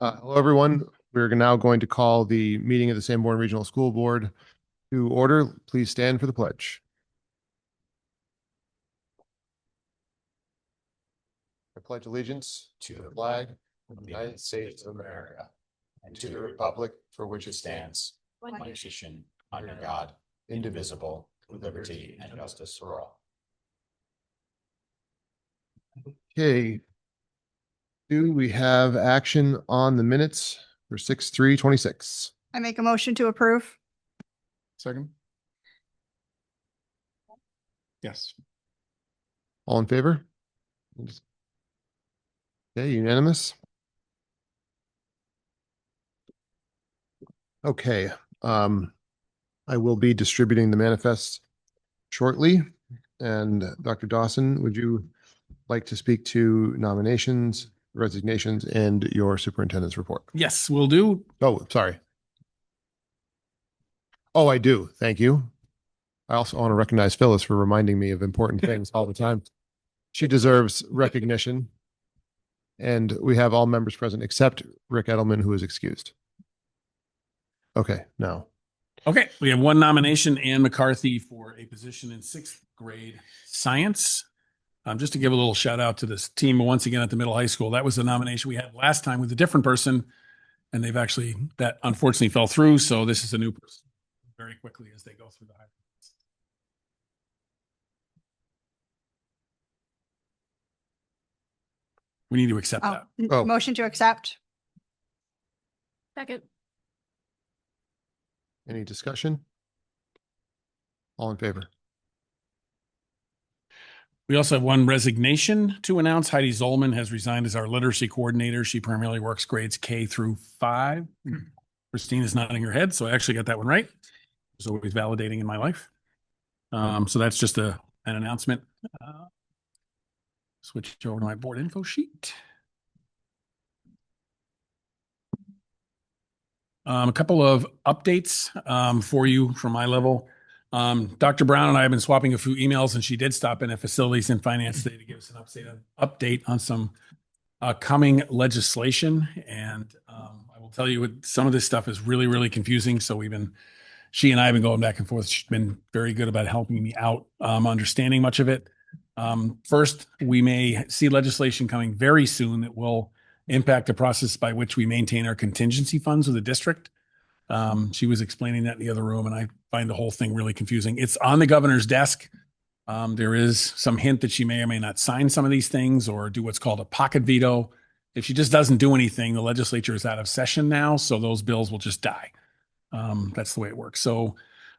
Hello, everyone. We're now going to call the meeting of the Sanborn Regional School Board to order. Please stand for the pledge. I pledge allegiance to the flag of the United States of America and to the republic for which it stands, one nation, under God, indivisible, with liberty and justice for all. Okay. Do we have action on the minutes for 6/3/26? I make a motion to approve. Second. Yes. All in favor? Okay, unanimous. Okay, I will be distributing the manifests shortly. And Dr. Dawson, would you like to speak to nominations, resignations, and your superintendent's report? Yes, will do. Oh, sorry. Oh, I do. Thank you. I also want to recognize Phyllis for reminding me of important things all the time. She deserves recognition. And we have all members present except Rick Edelman, who is excused. Okay, now. Okay, we have one nomination, Ann McCarthy, for a position in 6th grade science. Just to give a little shout out to this team once again at the middle high school. That was the nomination we had last time with a different person, and that unfortunately fell through. So this is a new person very quickly as they go through the high. We need to accept that. Oh. Motion to accept. Second. Any discussion? All in favor? We also have one resignation to announce. Heidi Zollman has resigned as our literacy coordinator. She primarily works grades K-5. Christine is nodding her head, so I actually got that one right. It's always validating in my life. So that's just an announcement. Switch over to my board info sheet. A couple of updates for you from my level. Dr. Brown and I have been swapping a few emails, and she did stop in at Facilities and Finance today to give us an update on some coming legislation. And I will tell you, some of this stuff is really, really confusing. So she and I have been going back and forth. She's been very good about helping me out, understanding much of it. First, we may see legislation coming very soon that will impact the process by which we maintain our contingency funds with the district. She was explaining that in the other room, and I find the whole thing really confusing. It's on the governor's desk. There is some hint that she may or may not sign some of these things or do what's called a pocket veto. If she just doesn't do anything, the legislature is out of session now, so those bills will just die. That's the way it works. So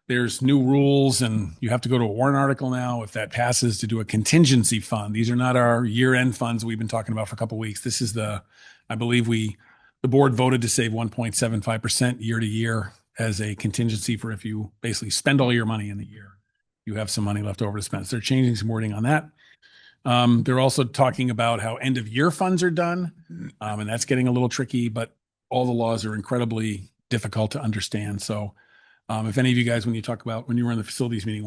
there's new rules, and you have to go to a warrant article now if that passes to do a contingency fund. These are not our year-end funds we've been talking about for a couple of weeks. This is I believe the board voted to save 1.75% year to year as a contingency for if you basically spend all your money in the year, you have some money left over to spend. So they're changing some wording on that. They're also talking about how end of year funds are done. And that's getting a little tricky, but all the laws are incredibly difficult to understand. So if any of you guys, when you were in the facilities meeting,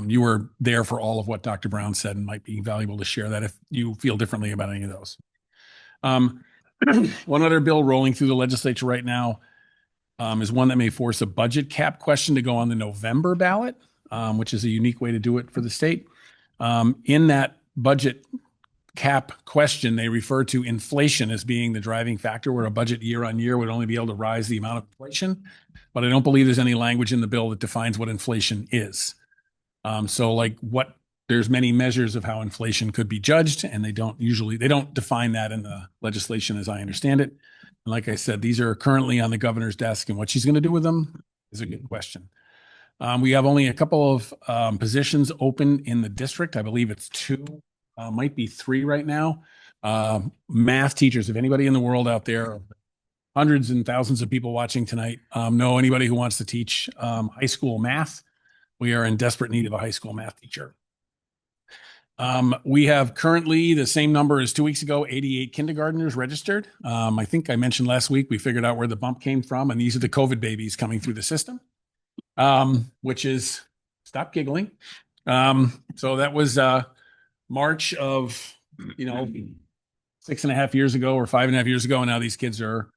you were there for all of what Dr. Brown said, and might be valuable to share that if you feel differently about any of those. One other bill rolling through the legislature right now is one that may force a budget cap question to go on the November ballot, which is a unique way to do it for the state. In that budget cap question, they refer to inflation as being the driving factor, where a budget year on year would only be able to rise the amount of inflation. But I don't believe there's any language in the bill that defines what inflation is. There's many measures of how inflation could be judged, and they don't define that in the legislation as I understand it. And like I said, these are currently on the governor's desk, and what she's going to do with them is a good question. We have only a couple of positions open in the district. I believe it's 2, might be 3 right now. Math teachers, if anybody in the world out there, hundreds and thousands of people watching tonight, know anybody who wants to teach high school math, we are in desperate need of a high school math teacher. We have currently the same number as 2 weeks ago, 88 kindergartners registered. I think I mentioned last week, we figured out where the bump came from, and these are the COVID babies coming through the system, which is, stop giggling. So that was March of, 6 6.5 years ago or 5.5 years ago. And now these kids are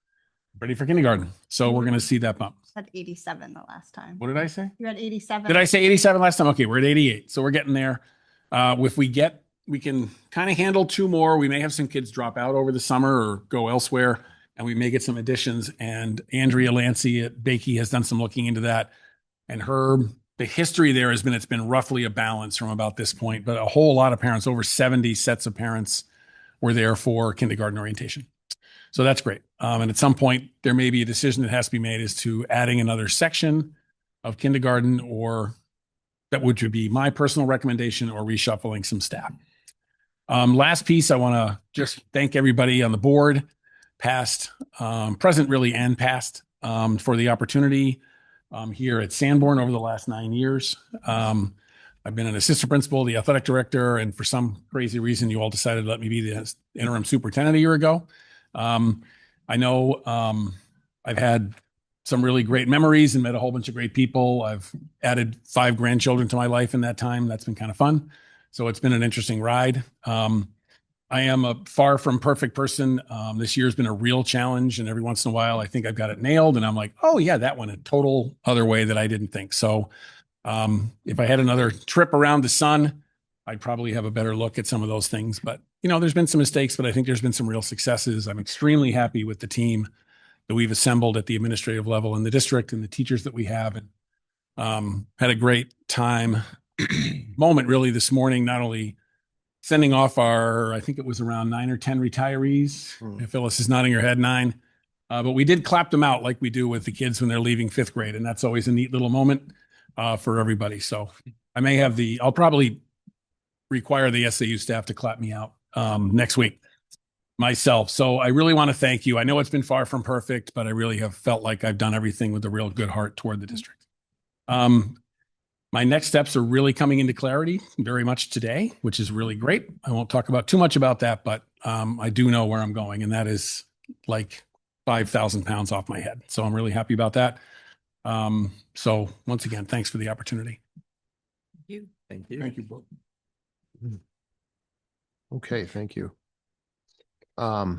ready for kindergarten. So we're going to see that bump. Had 87 the last time. What did I say? You had 87. Did I say 87 last time? Okay, we're at 88. So we're getting there. If we can kind of handle 2 more. We may have some kids drop out over the summer or go elsewhere, and we may get some additions. And Andrea Lancy at Bakey has done some looking into that. And the history there has been, it's been roughly a balance from about this point, but a whole lot of parents, over 70 sets of parents were there for kindergarten orientation. So that's great. And at some point, there may be a decision that has to be made as to adding another section of kindergarten, or that would be my personal recommendation, or reshuffling some staff. Last piece, I want to just thank everybody on the board, past, present really, and past, for the opportunity here at Sanborn over the last 9 years. I've been an assistant principal, the athletic director, and for some crazy reason, you all decided to let me be the interim superintendent a year ago. I know I've had some really great memories and met a whole bunch of great people. I've added 5 grandchildren to my life in that time. That's been kind of fun. So it's been an interesting ride. I am a far from perfect person. This year's been a real challenge, and every once in a while, I think I've got it nailed, and I'm like, oh yeah, that went a total other way that I didn't think. So if I had another trip around the sun, I'd probably have a better look at some of those things. But there's been some mistakes, but I think there's been some real successes. I'm extremely happy with the team that we've assembled at the administrative level in the district and the teachers that we have, and had a great time moment really this morning, not only sending off I think it was around 9 or 10 retirees. Phyllis is nodding her head, 9. But we did clap them out like we do with the kids when they're leaving 5th grade. And that's always a neat little moment for everybody. So I'll probably require the SAU staff to clap me out next week myself. So I really want to thank you. I know it's been far from perfect, but I really have felt like I've done everything with a real good heart toward the district. My next steps are really coming into clarity very much today, which is really great. I won't talk about too much about that, but I do know where I'm going, and that is like 5,000 pounds off my head. So I'm really happy about that. So once again, thanks for the opportunity. Thank you. Thank you. Thank you both. Okay, thank you. Yeah.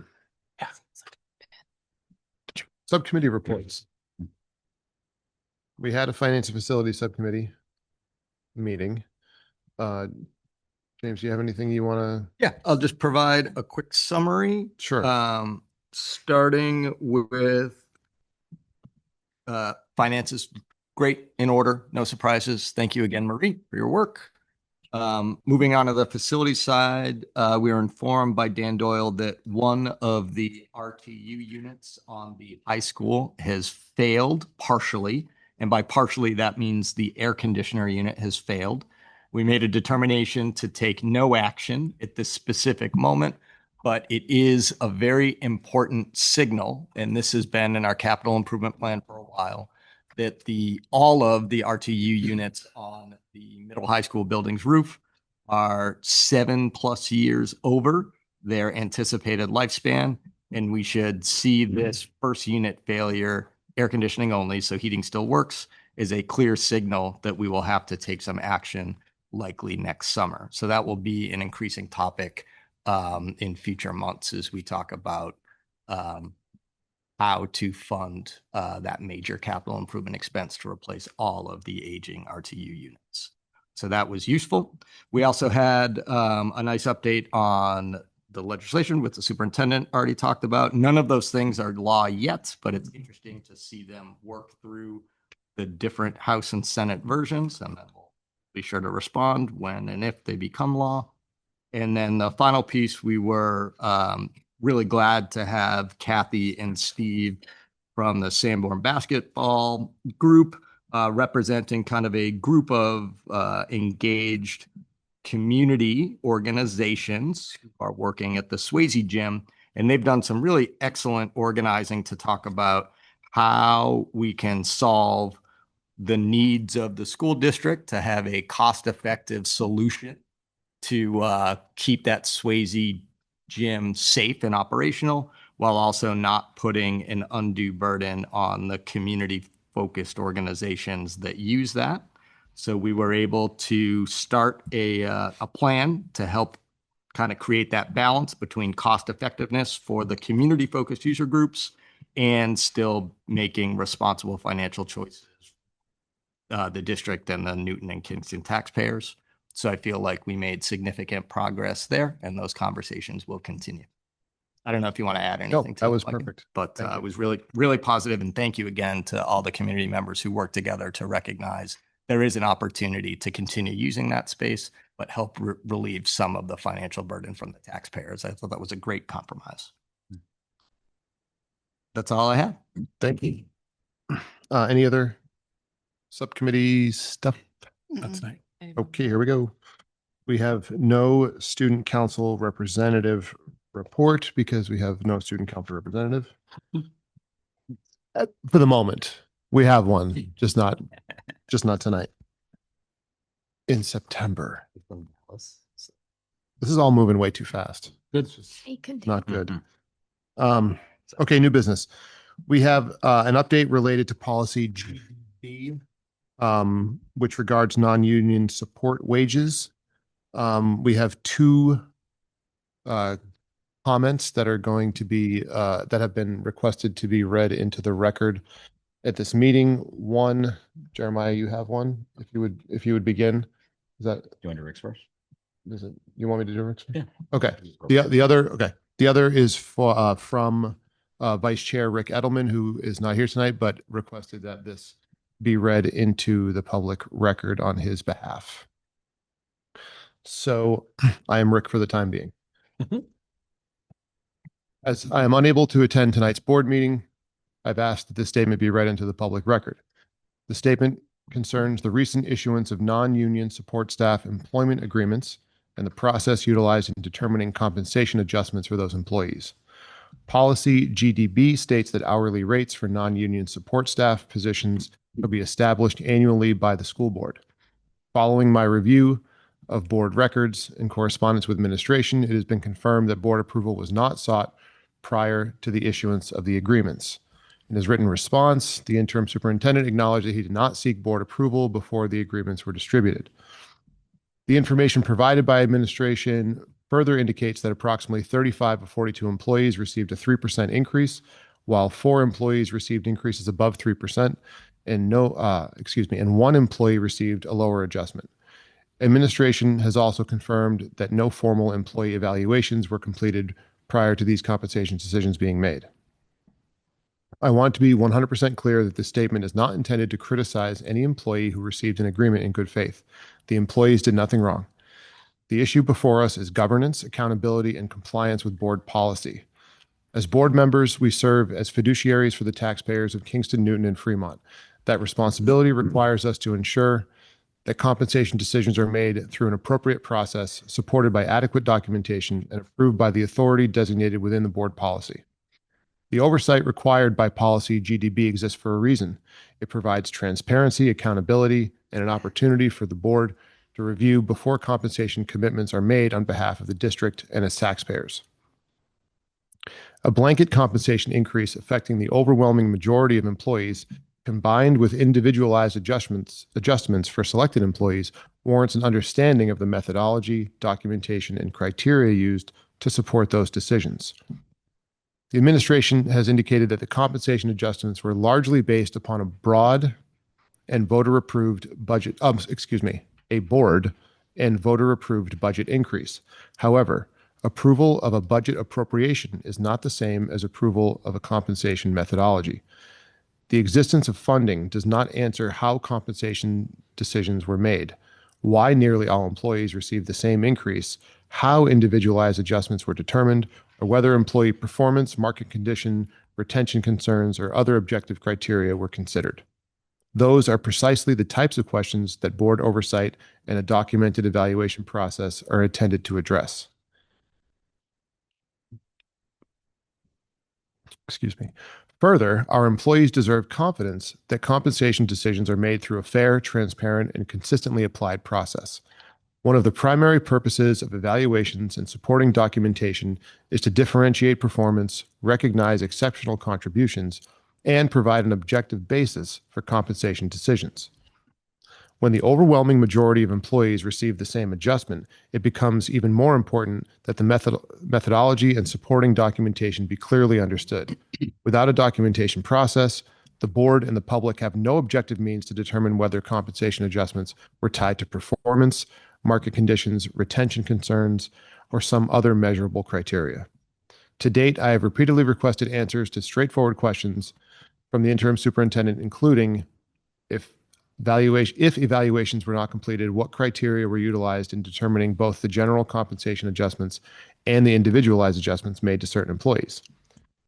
Subcommittee reports. We had a finance and facilities subcommittee meeting. James, do you have anything you want to? Yeah, I'll just provide a quick summary. Sure. Starting with finances, great, in order, no surprises. Thank you again, Marie, for your work. Moving on to the facility side, we were informed by Dan Doyle that one of the RTU units on the high school has failed partially. And by partially, that means the air conditioner unit has failed. We made a determination to take no action at this specific moment, but it is a very important signal, and this has been in our capital improvement plan for a while, that all of the RTU units on the middle high school building's roof are 7+ years over their anticipated lifespan, and we should see this first unit failure, air conditioning only, so heating still works, is a clear signal that we will have to take some action likely next summer. So that will be an increasing topic in future months as we talk about how to fund that major capital improvement expense to replace all of the aging RTU units. So that was useful. We also had a nice update on the legislation with the superintendent already talked about. None of those things are law yet, but it's interesting to see them work through the different House and Senate versions, and then we'll be sure to respond when and if they become law. And then the final piece, we were really glad to have Kathy and Steve from the Sanborn basketball group representing kind of a group of engaged community organizations who are working at the Swayze gym. And they've done some really excellent organizing to talk about how we can solve the needs of the school district to have a cost-effective solution to keep that Swayze gym safe and operational, while also not putting an undue burden on the community-focused organizations that use that. So we were able to start a plan to help kind of create that balance between cost effectiveness for the community focused user groups and still making responsible financial choices, the district and the Newton and Kingston taxpayers. So I feel like we made significant progress there, and those conversations will continue. I don't know if you want to add anything to that was Mike, perfect. but Thank you. it was really, really positive. And thank you again to all the community members who worked together to recognize there is an opportunity to continue using that space, but help relieve some of the financial burden from the taxpayers. I thought that was a great compromise. That's all I have. Thank you. Any other subcommittee stuff? That's nice. Okay, here we go. We have no student council representative report because we have no student council representative. For the moment, we have one, just not tonight. In September. This is all moving way too fast. Good. It's just Hey, continue. not good. Okay, new business. We have an update related to policy GDB, which regards non-union support wages. We have two comments that are going to be that have been requested to be read into the record at this meeting. One, Jeremiah, you have one. If you would begin. Is that Do you want to do Rick's first? is it you want me to do Rick's? Yeah. Okay. The other okay. The other is for from Vice Chair Rick Edelman, who is not here tonight, but requested that this be read into the public record on his behalf. So I am Rick for the time being. As I am unable to attend tonight's board meeting, I've asked that this statement be read into the public record. The statement concerns the recent issuance of non-union support staff employment agreements and the process utilized in determining compensation adjustments for those employees. Policy GDB states that hourly rates for non-union support staff positions will be established annually by the school board. Following my review of board records and correspondence with administration, it has been confirmed that board approval was not sought prior to the issuance of the agreements. In his written response, the interim superintendent acknowledged that he did not seek board approval before the agreements were distributed. The information provided by administration further indicates that approximately 35 of 42 employees received a 3% increase, while 4 employees received increases above 3%, and 1 employee received a lower adjustment. Administration has also confirmed that no formal employee evaluations were completed prior to these compensation decisions being made. I want to be 100% clear that this statement is not intended to criticize any employee who received an agreement in good faith. The employees did nothing wrong. The issue before us is governance, accountability, and compliance with board policy. As board members, we serve as fiduciaries for the taxpayers of Kingston, Newton, and Fremont. That responsibility requires us to ensure that compensation decisions are made through an appropriate process, supported by adequate documentation, and approved by the authority designated within the board policy. The oversight required by policy GDB exists for a reason. It provides transparency, accountability, and an opportunity for the board to review before compensation commitments are made on behalf of the district and its taxpayers. A blanket compensation increase affecting the overwhelming majority of employees, combined with individualized adjustments for selected employees, warrants an understanding of the methodology, documentation, and criteria used to support those decisions. The administration has indicated that the compensation adjustments were largely based upon a broad and voter-approved budget, a board and voter-approved budget increase. However, approval of a budget appropriation is not the same as approval of a compensation methodology. The existence of funding does not answer how compensation decisions were made, why nearly all employees received the same increase, how individualized adjustments were determined, or whether employee performance, market condition, retention concerns, or other objective criteria were considered. Those are precisely the types of questions that board oversight and a documented evaluation process are intended to address. Further, our employees deserve confidence that compensation decisions are made through a fair, transparent, and consistently applied process. One of the primary purposes of evaluations and supporting documentation is to differentiate performance, recognize exceptional contributions, and provide an objective basis for compensation decisions. When the overwhelming majority of employees receive the same adjustment, it becomes even more important that the methodology and supporting documentation be clearly understood. Without a documentation process, the board and the public have no objective means to determine whether compensation adjustments were tied to performance, market conditions, retention concerns, or some other measurable criteria. To date, I have repeatedly requested answers to straightforward questions from the interim superintendent, including if evaluations were not completed, what criteria were utilized in determining both the general compensation adjustments and the individualized adjustments made to certain employees?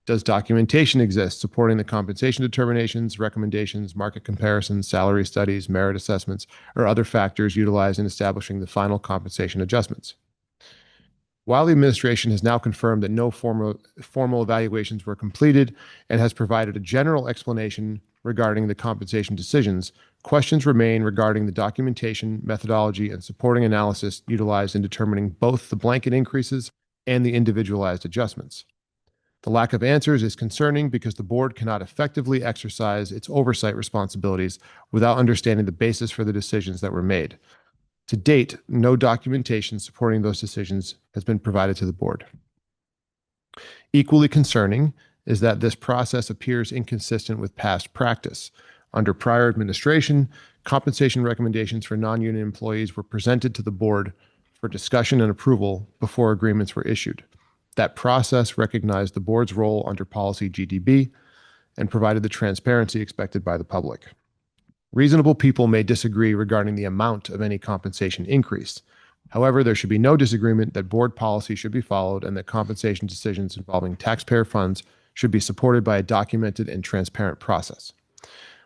Does documentation exist supporting the compensation determinations, recommendations, market comparisons, salary studies, merit assessments, or other factors utilized in establishing the final compensation adjustments? While the administration has now confirmed that no formal evaluations were completed and has provided a general explanation regarding the compensation decisions, questions remain regarding the documentation, methodology, and supporting analysis utilized in determining both the blanket increases and the individualized adjustments. The lack of answers is concerning because the board cannot effectively exercise its oversight responsibilities without understanding the basis for the decisions that were made. To date, no documentation supporting those decisions has been provided to the board. Equally concerning is that this process appears inconsistent with past practice. Under prior administration, compensation recommendations for non-union employees were presented to the board for discussion and approval before agreements were issued. That process recognized the board's role under policy GDB and provided the transparency expected by the public. Reasonable people may disagree regarding the amount of any compensation increase. However, there should be no disagreement that board policy should be followed and that compensation decisions involving taxpayer funds should be supported by a documented and transparent process.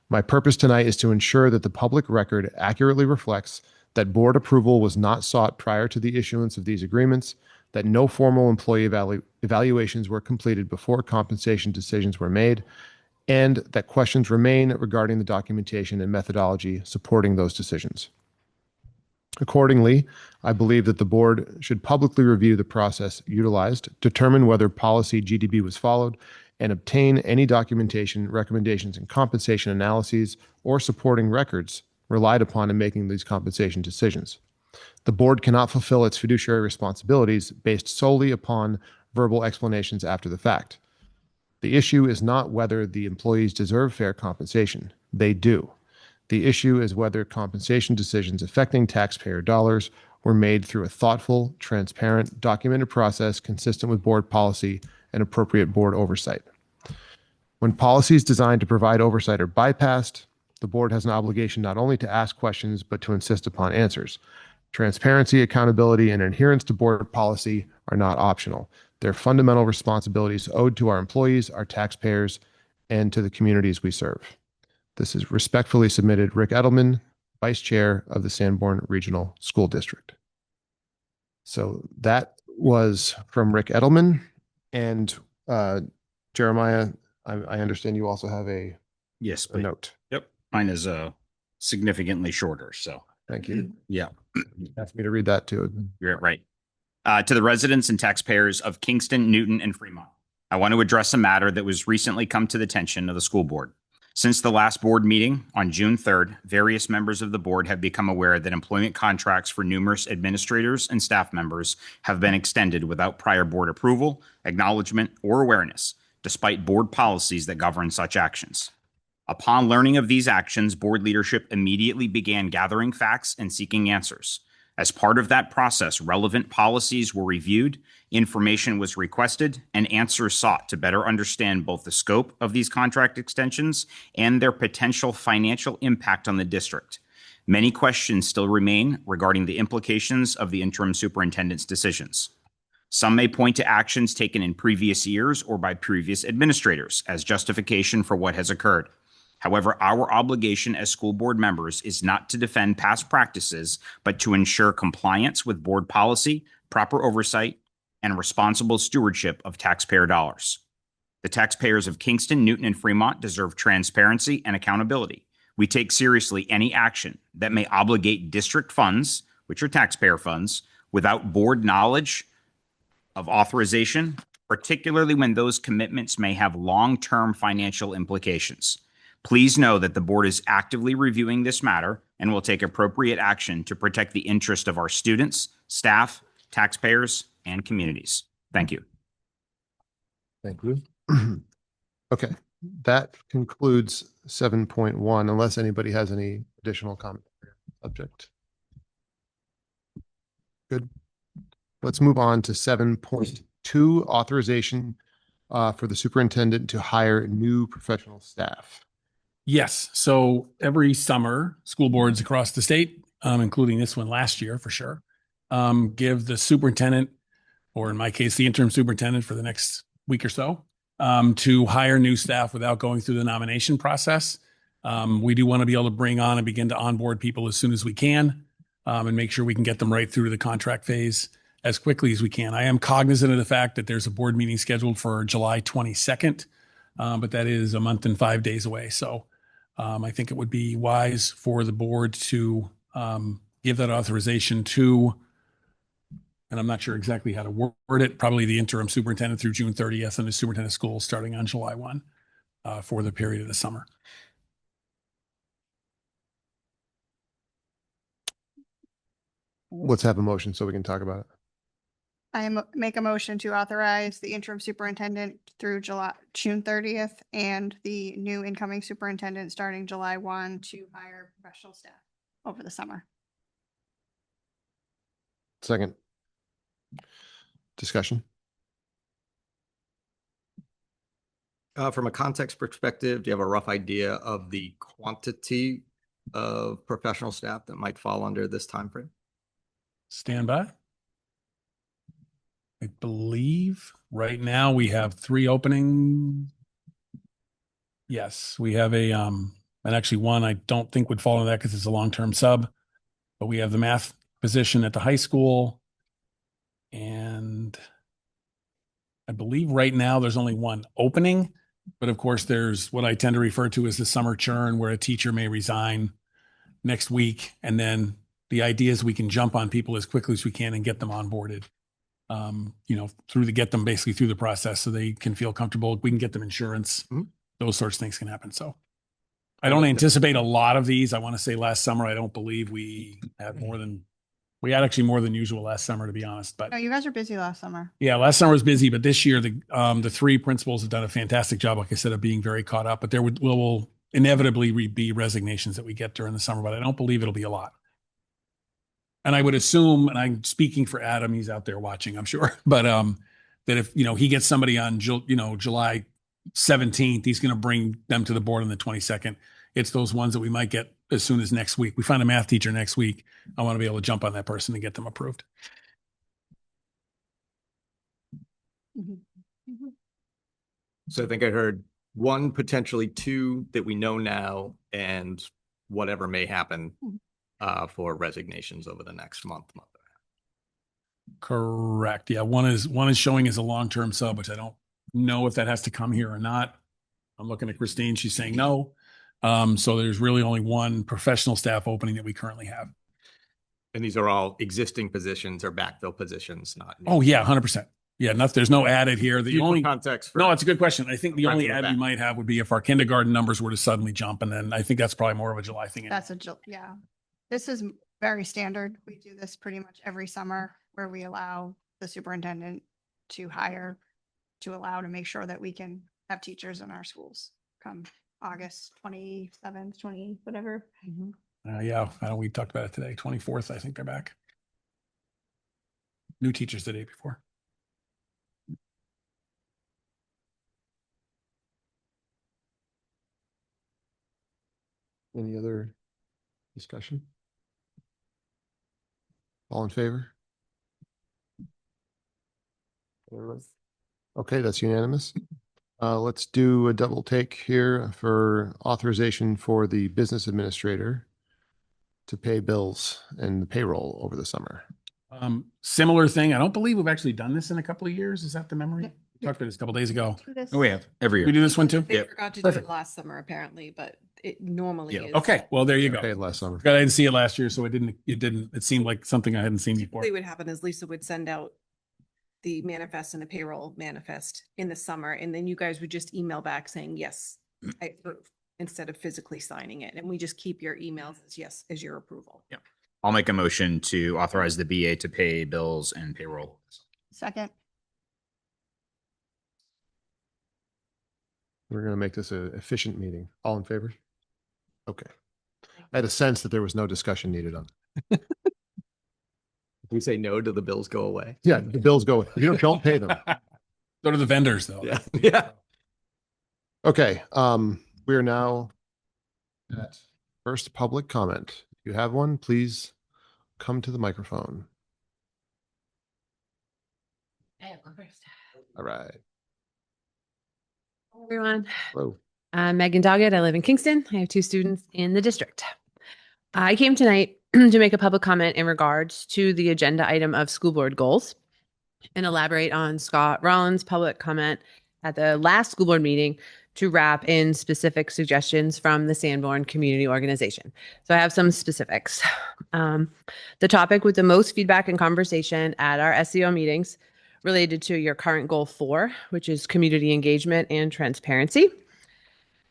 My purpose tonight is to ensure that the public record accurately reflects that board approval was not sought prior to the issuance of these agreements, that no formal employee evaluations were completed before compensation decisions were made, and that questions remain regarding the documentation and methodology supporting those decisions. Accordingly, I believe that the board should publicly review the process utilized, determine whether policy GDB was followed, and obtain any documentation, recommendations, and compensation analyses or supporting records relied upon in making these compensation decisions. The board cannot fulfill its fiduciary responsibilities based solely upon verbal explanations after the fact. The issue is not whether the employees deserve fair compensation. They do. The issue is whether compensation decisions affecting taxpayer dollars were made through a thoughtful, transparent, documented process consistent with board policy and appropriate board oversight. When policies designed to provide oversight are bypassed, the board has an obligation not only to ask questions, but to insist upon answers. Transparency, accountability, and adherence to board policy are not optional. They're fundamental responsibilities owed to our employees, our taxpayers, and to the communities we serve. This is respectfully submitted, Rick Edelman, Vice Chair of the Sanborn Regional School District. So that was from Rick Edelman. And Jeremiah, I understand you also have a Yes, a please. note. Yep. Mine is significantly shorter. So Thank you. yeah, Asked me to read that too. you're right. To the residents and taxpayers of Kingston, Newton, and Fremont, I want to address a matter that was recently come to the attention of the school board. Since the last board meeting on June 3rd, various members of the board have become aware that employment contracts for numerous administrators and staff members have been extended without prior board approval, acknowledgement, or awareness, despite board policies that govern such actions. Upon learning of these actions, board leadership immediately began gathering facts and seeking answers. As part of that process, relevant policies were reviewed, information was requested, and answers sought to better understand both the scope of these contract extensions and their potential financial impact on the district. Many questions still remain regarding the implications of the interim superintendent's decisions. Some may point to actions taken in previous years or by previous administrators as justification for what has occurred. However, our obligation as school board members is not to defend past practices, but to ensure compliance with board policy, proper oversight, and responsible stewardship of taxpayer dollars. The taxpayers of Kingston, Newton, and Fremont deserve transparency and accountability. We take seriously any action that may obligate district funds, which are taxpayer funds, without board knowledge of authorization, particularly when those commitments may have long-term financial implications. Please know that the board is actively reviewing this matter and will take appropriate action to protect the interest of our students, staff, taxpayers, and communities. Thank you. Thank you. Okay, that concludes 7.1, unless anybody has any additional comment on the subject. Good. Let's move on to 7.2, authorization for the superintendent to hire new professional staff. Yes. So every summer, school boards across the state, including this one last year for sure, give the superintendent, or in my case, the interim superintendent for the next week or so, to hire new staff without going through the nomination process. We do want to be able to bring on and begin to onboard people as soon as we can, and make sure we can get them right through the contract phase as quickly as we can. I am cognizant of the fact that there's a board meeting scheduled for July 22nd, but that is a month and 5 days away. So I think it would be wise for the board to give that authorization to, and I'm not sure exactly how to word it, probably the interim superintendent through June 30th and the superintendent of schools starting on July 1 for the period of the summer. Let's have a motion so we can talk about it. Make a motion to authorize the interim superintendent through June 30th and the new incoming superintendent starting July 1 to hire professional staff over the summer. Second. Discussion. From a context perspective, do you have a rough idea of the quantity of professional staff that might fall under this timeframe? Stand by. I believe right now we have 3 openings. Yes, we have and actually one I don't think would fall into that because it's a long-term sub, but we have the math position at the high school. And I believe right now there's only 1 opening, but of course there's what I tend to refer to as the summer churn where a teacher may resign next week. And then the idea is we can jump on people as quickly as we can and get them onboarded, get them basically through the process so they can feel comfortable. We can get them insurance. Mhm. Those sorts of things can happen. So I don't anticipate a lot of these. I want to say last summer, I don't believe we had we had actually more than usual last summer, to be honest. But No, you guys were busy last summer. yeah, last summer was busy, but this year the 3 principals have done a fantastic job, like I said, of being very caught up. But there will inevitably be resignations that we get during the summer, but I don't believe it'll be a lot. And I would assume, and I'm speaking for Adam, he's out there watching, I'm sure, but that if he gets somebody on July 17th, he's going to bring them to the board on the 22nd. It's those ones that we might get as soon as next week. We find a math teacher next week. I want to be able to jump on that person and get them approved. So I think I heard 1, potentially 2 that we know now, and whatever may happen for resignations over the next month. Correct. Yeah. One is showing as a long-term sub, which I don't know if that has to come here or not. I'm looking at Christine. She's saying no. So there's really only 1 professional staff opening that we currently have. And these are all existing positions or backfill positions, not new. Oh yeah, 100%. Yeah. There's no added here. The Useful only context. No, it's a good question. I think the only Friends in the add we back. might have would be if our kindergarten numbers were to suddenly jump. And then I think that's probably more of a July thing. Yeah. This is very standard. We do this pretty much every summer where we allow the superintendent to hire, to make sure that we can have teachers in our schools come August 27th, 28th, whatever. Yeah. I know we talked about it today. 24th, I think they're back. New teachers the day before. Any other discussion? All in favor? Okay, that's unanimous. Let's do a double take here for authorization for the business administrator to pay bills and the payroll over the summer. Similar thing. I don't believe we've actually done this in a couple of years. Is that the memory? Yeah. We talked about this a couple of days ago. Oh, we have every We year. do this one too? They Yep. forgot to do Perfect. it last summer, apparently, but it normally Yeah. is. Okay. Well, there you go. Paid last summer. I didn't see it last year, so it seemed like something I hadn't seen before. Typically what would happen is Lisa would send out the manifest and the payroll manifest in the summer, and then you guys would just email back saying, yes, I approve. instead of physically signing it. And we just keep your emails as yes, as your approval. I'll make a motion to authorize the BA to pay bills and payroll. Second. We're going to make this an efficient meeting. All in favor? Okay. I had a sense that there was no discussion needed on. If we say no, do the bills go away? Yeah, the bills go. You don't pay them. Go to the vendors though. Yeah. Yeah. Okay. We are now at first public comment. If you have one, please come to the microphone. I'll go first. All right. Hi, everyone. Hello. I'm Megan Doggett. I live in Kingston. I have 2 students in the district. I came tonight to make a public comment in regards to the agenda item of school board goals and elaborate on Scott Rollins' public comment at the last school board meeting to wrap in specific suggestions from the Sanborn community organization. So I have some specifics. The topic with the most feedback and conversation at our SEO meetings related to your current goal 4, which is community engagement and transparency.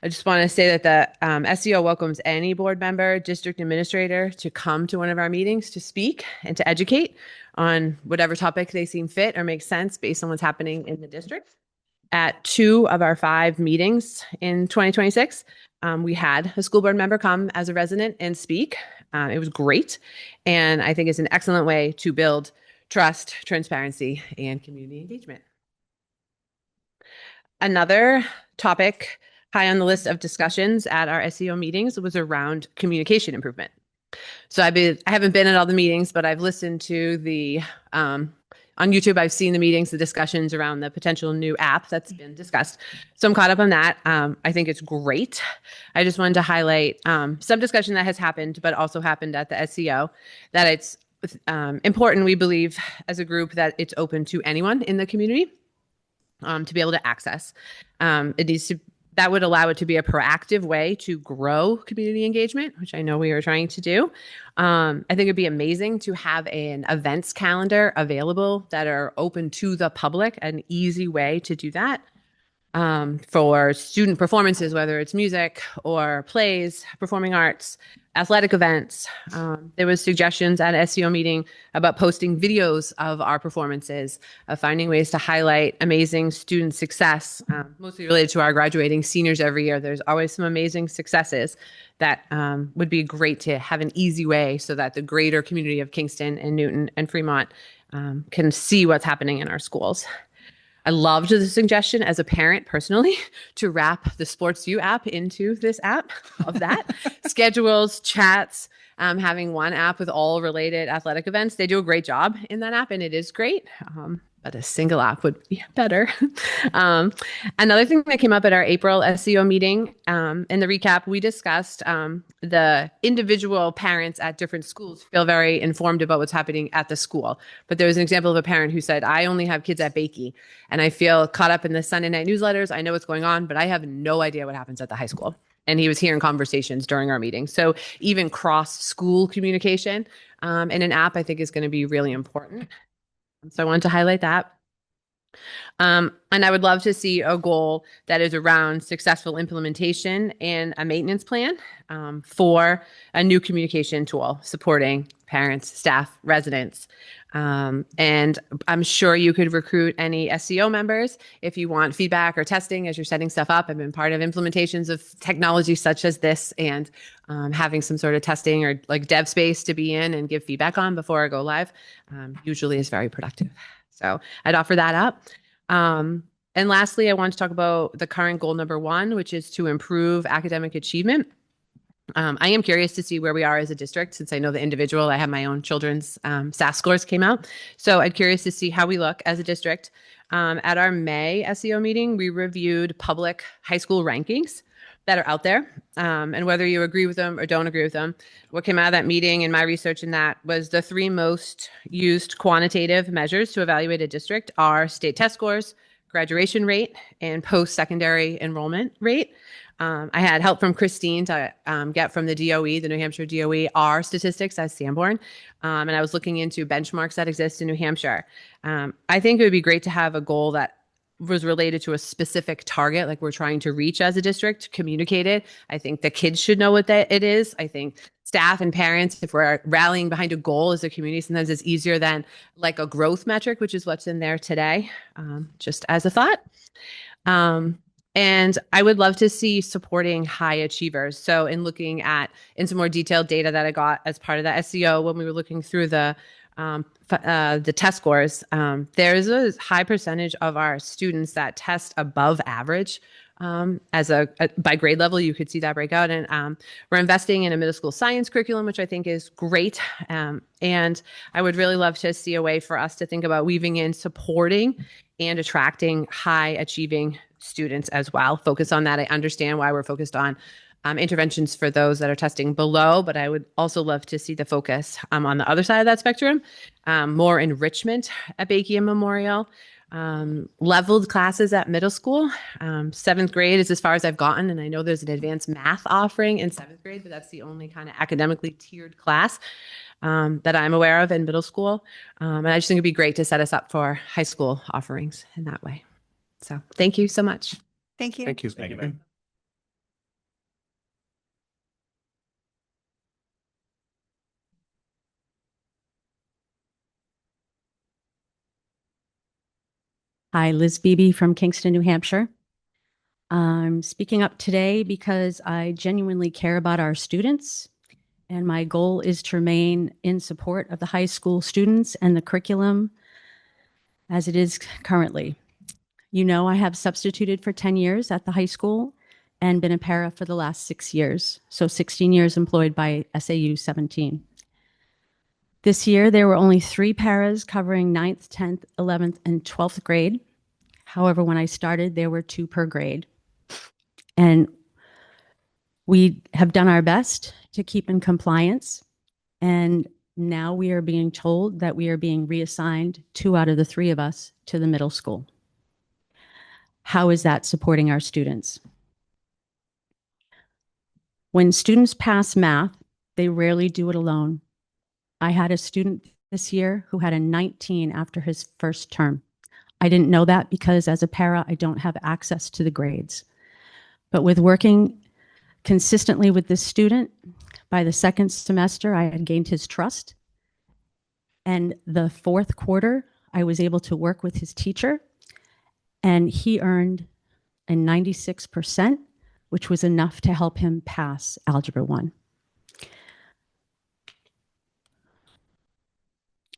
I just want to say that the SEO welcomes any board member, district administrator to come to one of our meetings to speak and to educate on whatever topic they seem fit or makes sense based on what's happening in the district. At 2 of our 5 meetings in 2026, we had a school board member come as a resident and speak. It was great. And I think it's an excellent way to build trust, transparency, and community engagement. Another topic high on the list of discussions at our SEO meetings was around communication improvement. So I haven't been at all the meetings, but I've listened to the, on YouTube, I've seen the meetings, the discussions around the potential new app that's been discussed. So I'm caught up on that. I think it's great. I just wanted to highlight some discussion that has happened, but also happened at the SEO, that it's important, we believe, as a group, that it's open to anyone in the community to be able to access. That would allow it to be a proactive way to grow community engagement, which I know we are trying to do. I think it'd be amazing to have an events calendar available that are open to the public, an easy way to do that. For student performances, whether it's music or plays, performing arts, athletic events. There was suggestions at an SEO meeting about posting videos of our performances, of finding ways to highlight amazing student success, mostly related to our graduating seniors every year. There's always some amazing successes that would be great to have an easy way so that the greater community of Kingston and Newton and Fremont can see what's happening in our schools. I loved the suggestion as a parent personally to wrap the Sports U app into this app of that. Schedules, chats, having one app with all related athletic events. They do a great job in that app and it is great. But a single app would be better. Another thing that came up at our April SEO meeting, in the recap, we discussed the individual parents at different schools feel very informed about what's happening at the school. But there was an example of a parent who said, I only have kids at Bakey and I feel caught up in the Sunday night newsletters. I know what's going on, but I have no idea what happens at the high school. And he was hearing conversations during our meeting. So even cross-school communication in an app, I think, is going to be really important. So I wanted to highlight that. And I would love to see a goal that is around successful implementation and a maintenance plan for a new communication tool supporting parents, staff, residents. And I'm sure you could recruit any SEO members if you want feedback or testing as you're setting stuff up. I've been part of implementations of technology such as this, and having some sort of testing or like dev space to be in and give feedback on before I go live usually is very productive. So I'd offer that up. And lastly, I want to talk about the current goal number 1, which is to improve academic achievement. I am curious to see where we are as a district, since I know the individual. I have my own children's SAS scores came out. So I'm curious to see how we look as a district. At our May SEO meeting, we reviewed public high school rankings that are out there, and whether you agree with them or don't agree with them. What came out of that meeting and my research in that was the 3 most used quantitative measures to evaluate a district are state test scores, graduation rate, and post-secondary enrollment rate. I had help from Christine to get from the DOE, the New Hampshire DOE, our statistics as Sanborn. And I was looking into benchmarks that exist in New Hampshire. I think it would be great to have a goal that was related to a specific target, like we're trying to reach as a district, communicate it. I think the kids should know what that it is. I think staff and parents, if we're rallying behind a goal as a community, sometimes it's easier than like a growth metric, which is what's in there today, just as a thought. And I would love to see supporting high achievers. So in looking at in some more detailed data that I got as part of the SEO, when we were looking through the test scores, there's a high percentage of our students that test above average. As by grade level, you could see that breakout. And we're investing in a middle school science curriculum, which I think is great. And I would really love to see a way for us to think about weaving in supporting and attracting high achieving students as well. Focus on that. I understand why we're focused on interventions for those that are testing below, but I would also love to see the focus on the other side of that spectrum, more enrichment at Bakian Memorial, leveled classes at middle school. 7th grade is as far as I've gotten, and I know there's an advanced math offering in 7th grade, but that's the only kind of academically tiered class that I'm aware of in middle school. And I just think it'd be great to set us up for high school offerings in that way. So thank you so much. Thank you. Thank you. Thank you. Hi, Liz Beebe from Kingston, New Hampshire. I'm speaking up today because I genuinely care about our students, and my goal is to remain in support of the high school students and the curriculum as it is currently. You know, I have substituted for 10 years at the high school and been a para for the last 6 years, so 16 years employed by SAU 17. This year, there were only 3 paras covering 9th, 10th, 11th, and 12th grade. However, when I started, there were 2 per grade. And we have done our best to keep in compliance. And now we are being told that we are being reassigned 2 out of the 3 of us to the middle school. How is that supporting our students? When students pass math, they rarely do it alone. I had a student this year who had a 19 after his first term. I didn't know that because as a para, I don't have access to the grades. But with working consistently with this student, by the 2nd semester, I had gained his trust. And the 4th quarter, I was able to work with his teacher, and he earned a 96%, which was enough to help him pass Algebra 1.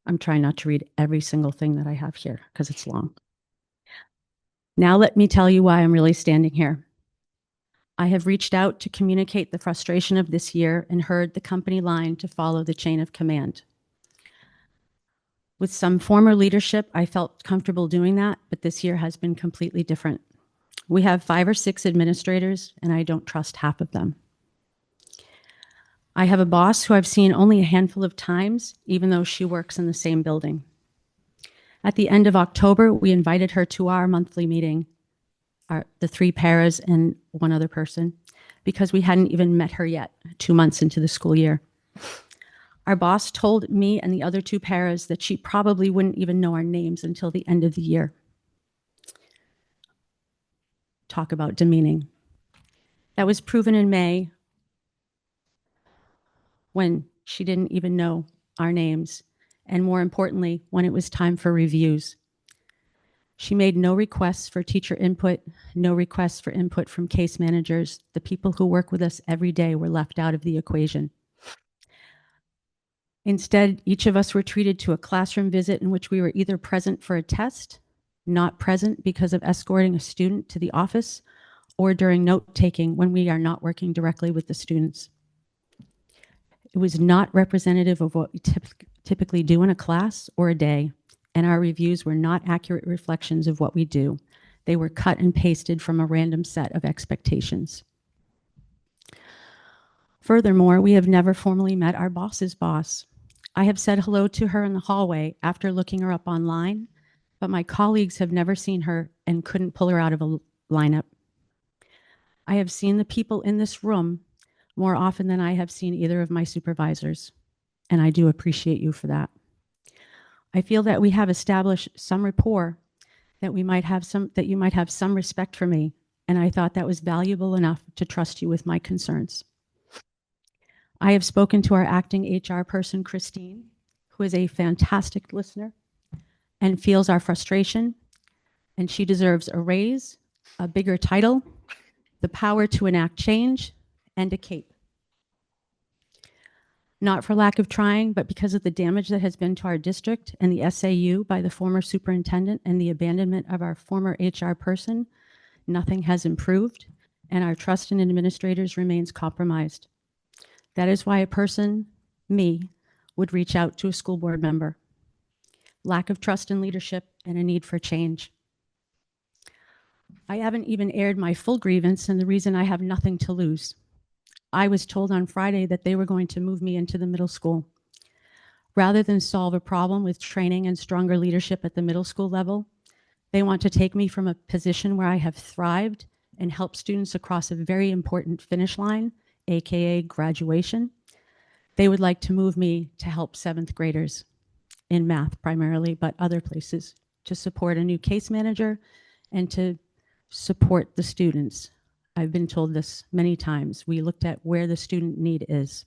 I'm trying not to read every single thing that I have here because it's long. Now let me tell you why I'm really standing here. I have reached out to communicate the frustration of this year and heard the company line to follow the chain of command. With some former leadership, I felt comfortable doing that, but this year has been completely different. We have 5 or 6 administrators, and I don't trust half of them. I have a boss who I've seen only a handful of times, even though she works in the same building. At the end of October, we invited her to our monthly meeting, the 3 paras and 1 other person, because we hadn't even met her yet, 2 months into the school year. Our boss told me and the other 2 paras that she probably wouldn't even know our names until the end of the year. Talk about demeaning. That was proven in May when she didn't even know our names, and more importantly, when it was time for reviews. She made no requests for teacher input, no requests for input from case managers. The people who work with us every day were left out of the equation. Instead, each of us were treated to a classroom visit in which we were either present for a test, not present because of escorting a student to the office, or during note-taking when we are not working directly with the students. It was not representative of what we typically do in a class or a day, and our reviews were not accurate reflections of what we do. They were cut and pasted from a random set of expectations. Furthermore, we have never formally met our boss's boss. I have said hello to her in the hallway after looking her up online, but my colleagues have never seen her and couldn't pull her out of a lineup. I have seen the people in this room more often than I have seen either of my supervisors, and I do appreciate you for that. I feel that we have established some rapport that you might have some respect for me, and I thought that was valuable enough to trust you with my concerns. I have spoken to our acting HR person, Christine, who is a fantastic listener and feels our frustration, and she deserves a raise, a bigger title, the power to enact change, and a cape. Not for lack of trying, but because of the damage that has been to our district and the SAU by the former superintendent and the abandonment of our former HR person, nothing has improved, and our trust in administrators remains compromised. That is why a person, me, would reach out to a school board member. Lack of trust in leadership and a need for change. I haven't even aired my full grievance, and the reason I have nothing to lose. I was told on Friday that they were going to move me into the middle school. Rather than solve a problem with training and stronger leadership at the middle school level, they want to take me from a position where I have thrived and helped students across a very important finish line, AKA graduation. They would like to move me to help 7th graders in math primarily, but other places, to support a new case manager and to support the students. I've been told this many times. We looked at where the student need is.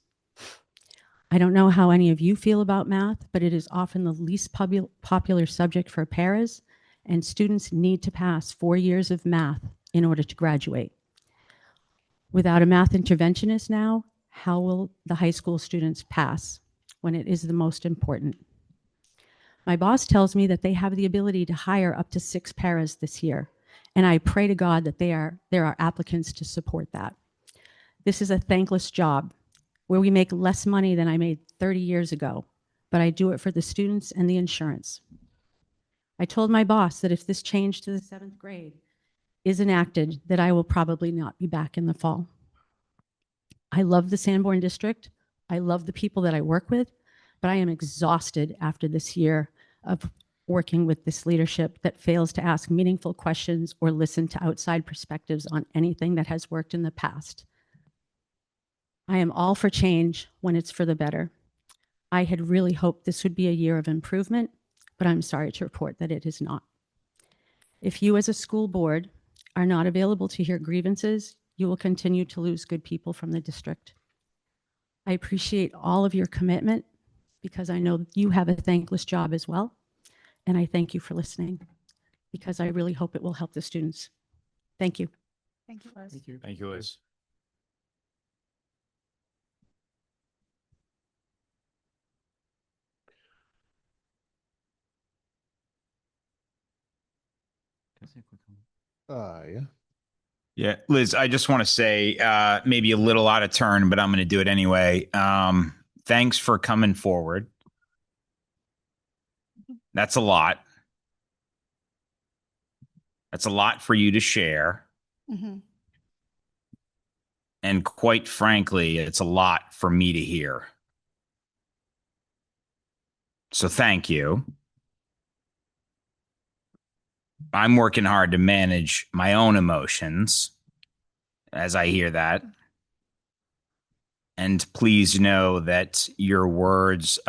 I don't know how any of you feel about math, but it is often the least popular subject for paras, and students need to pass 4 years of math in order to graduate. Without a math interventionist now, how will the high school students pass when it is the most important? My boss tells me that they have the ability to hire up to 6 paras this year, and I pray to God that there are applicants to support that. This is a thankless job where we make less money than I made 30 years ago, but I do it for the students and the insurance. I told my boss that if this change to the 7th grade is enacted, that I will probably not be back in the fall. I love the Sanborn district. I love the people that I work with, but I am exhausted after this year of working with this leadership that fails to ask meaningful questions or listen to outside perspectives on anything that has worked in the past. I am all for change when it's for the better. I had really hoped this would be a year of improvement, but I'm sorry to report that it is not. If you as a school board are not available to hear grievances, you will continue to lose good people from the district. I appreciate all of your commitment because I know you have a thankless job as well. And I thank you for listening because I really hope it will help the students. Thank you. Thank you, Liz. Thank you. Thank you, Liz. Yeah. Yeah, Liz, I just want to say, maybe a little out of turn, but I'm going to do it anyway. Thanks for coming forward. That's a lot. That's a lot for you to share. Mm-hmm. And quite frankly, it's a lot for me to hear. So thank you. I'm working hard to manage my own emotions as I hear that. And please know that your words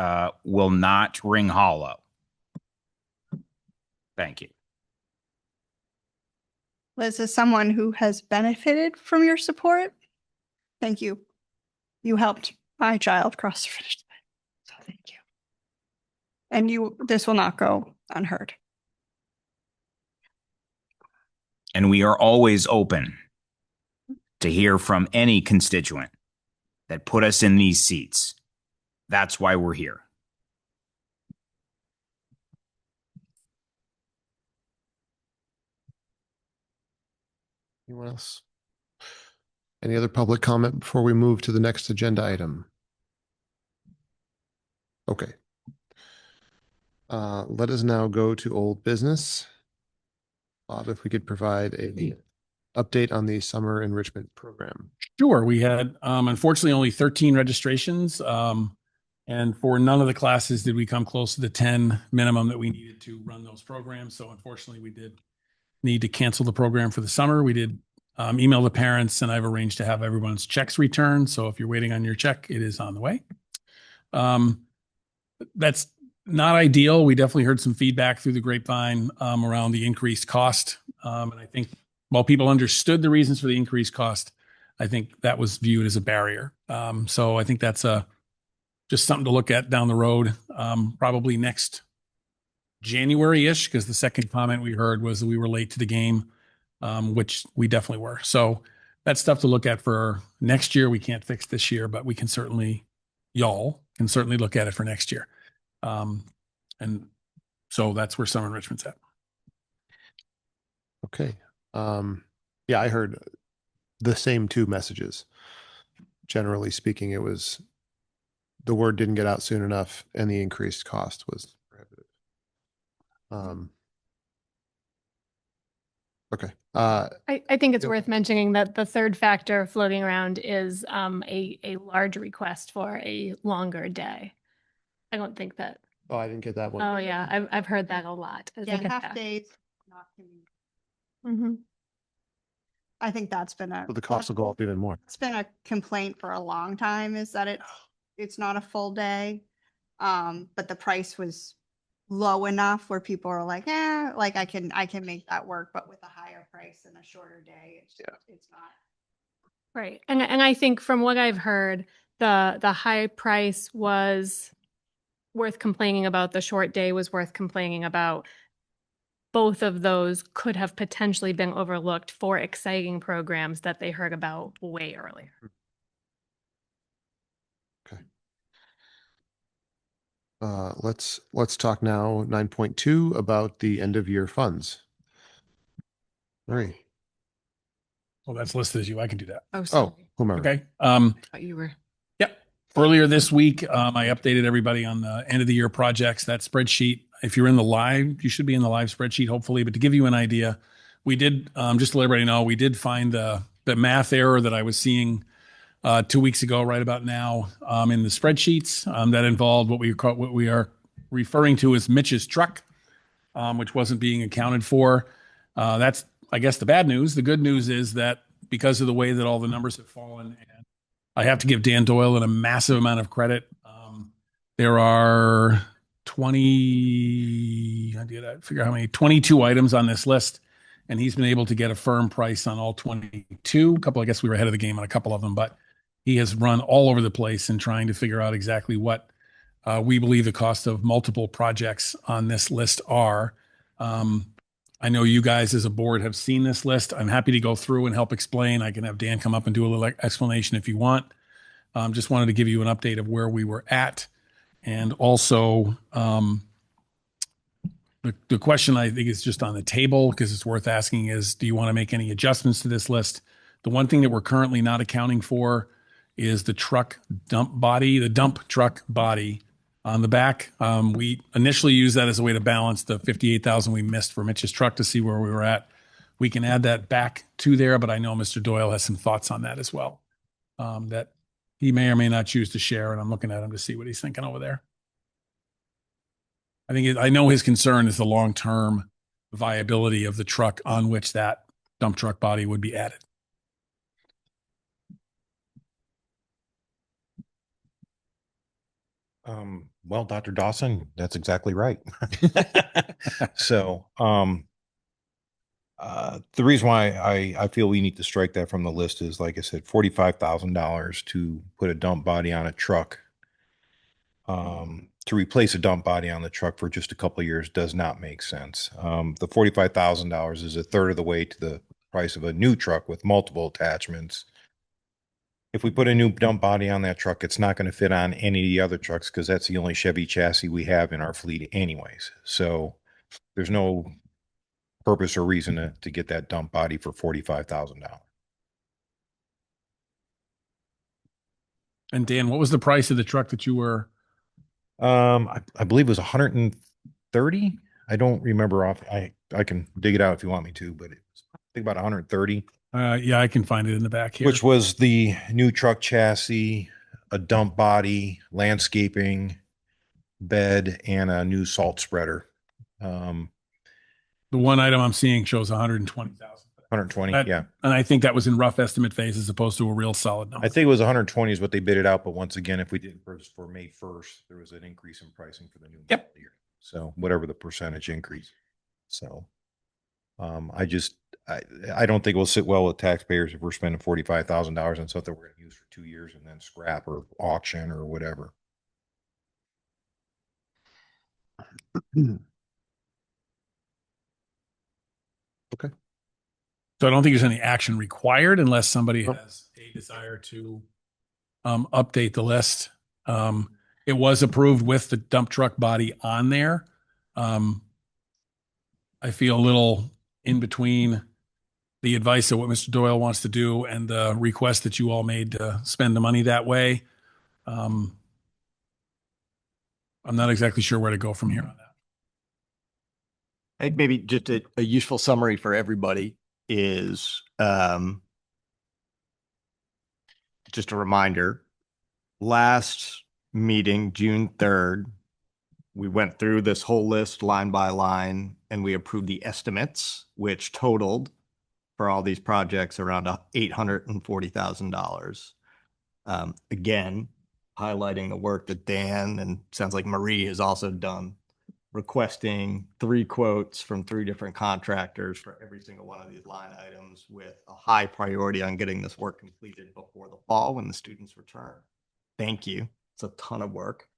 will not ring hollow. Thank you. Liz, as someone who has benefited from your support, thank you. You helped my child cross the finish line. So thank you. And this will not go unheard. And we are always open to hear from any constituent that put us in these seats. That's why we're here. Anyone else? Any other public comment before we move to the next agenda item? Okay. Let us now go to old business. Bob, if we could provide a update on the summer enrichment program. Sure. We had, unfortunately, only 13 registrations. And for none of the classes did we come close to the 10 minimum that we needed to run those programs. So unfortunately, we did need to cancel the program for the summer. We did email the parents, and I've arranged to have everyone's checks returned. So if you're waiting on your check, it is on the way. That's Not ideal. We definitely heard some feedback through the grapevine around the increased cost. And I think while people understood the reasons for the increased cost, I think that was viewed as a barrier. So I think that's just something to look at down the road, probably next January-ish, because the second comment we heard was that we were late to the game, which we definitely were. So that's stuff to look at for next year. We can't fix this year, but we can certainly, y'all can certainly look at it for next year. And so that's where summer enrichment's at. Okay. Yeah, I heard the same two messages. Generally speaking, it was the word didn't get out soon enough and the increased cost was prohibitive. Okay. I think it's worth mentioning that the third factor floating around is a large request for a longer day. I don't think that. Oh, I didn't get that one. Oh yeah, I've heard that a lot. as Yeah, like a half fact. days. Not convenient. Mhm. I think that's been So the cost will go up even more. It's been a complaint for a long time is that it's not a full day. But the price was low enough where people are like, like I can make that work, but with a higher price and a shorter day, it's not. Right. And I think from what I've heard, the high price was worth complaining about. The short day was worth complaining about. Both of those could have potentially been overlooked for exciting programs that they heard about way earlier. Okay. Let's talk now 9.2 about the end of year funds. Marie. Well, that's listed as you. I can do that. Oh, whomever. Okay. Thought you were. Yep. Earlier this week, I updated everybody on the end of the year projects, that spreadsheet. If you're in the live, you should be in the live spreadsheet, hopefully. But to give you an idea, we did, just to let everybody know, we did find the math error that I was seeing 2 weeks ago, right about now, in the spreadsheets that involved what we are referring to as Mitch's truck, which wasn't being accounted for. That's, I guess, the bad news. The good news is that because of the way that all the numbers have fallen, and I have to give Dan Doyle a massive amount of credit. There are 22 items on this list, and he's been able to get a firm price on all 22. A couple, I guess we were ahead of the game on a couple of them, but he has run all over the place in trying to figure out exactly what we believe the cost of multiple projects on this list are. I know you guys as a board have seen this list. I'm happy to go through and help explain. I can have Dan come up and do a little explanation if you want. Just wanted to give you an update of where we were at. And also, the question I think is just on the table because it's worth asking is, do you want to make any adjustments to this list? The one thing that we're currently not accounting for is the truck dump body, the dump truck body on the back. We initially used that as a way to balance the 58,000 we missed for Mitch's truck to see where we were at. We can add that back to there, but I know Mr. Doyle has some thoughts on that as well, that he may or may not choose to share, and I'm looking at him to see what he's thinking over there. I know his concern is the long-term viability of the truck on which that dump truck body would be added. Well, Dr. Dawson, that's exactly right. So, the reason why I feel we need to strike that from the list is, like I said, $45,000 to put a dump body on a truck. To replace a dump body on the truck for just a couple of years does not make sense. The $45,000 is a third of the way to the price of a new truck with multiple attachments. If we put a new dump body on that truck, it's not going to fit on any of the other trucks because that's the only Chevy chassis we have in our fleet anyways. So there's no purpose or reason to get that dump body for $45,000. And Dan, what was the price of the truck that you were? I believe it was 130. I don't remember off. I can dig it out if you want me to, but it was, I think, about 130. Yeah, I can find it in the back here. Which was the new truck chassis, a dump body, landscaping, bed, and a new salt spreader. The one item I'm seeing shows 120,000 for 120, That- yeah. And I think that was in rough estimate phase as opposed to a real solid number. I think it was 120 is what they bid it out, but once again, if we did for May 1st, there was an increase in pricing for the new Yep. model year. So whatever the percentage increase. So I don't think it will sit well with taxpayers if we're spending $45,000 on something we're going to use for 2 years and then scrap or auction or whatever. So I don't think there's any action required unless somebody Nope. has a desire to update the list. It was approved with the dump truck body on there. I feel a little in between the advice of what Mr. Doyle wants to do and the request that you all made to spend the money that way. I'm not exactly sure where to go from here on that. I think maybe just a useful summary for everybody is just a reminder. Last meeting, June 3rd, we went through this whole list line by line and we approved the estimates, which totaled for all these projects around $840,000. Again, highlighting the work that Dan and sounds like Marie has also done, requesting 3 quotes from 3 different contractors for every single one of these line items with a high priority on getting this work completed before the fall when the students return. Thank you. It's a ton of work.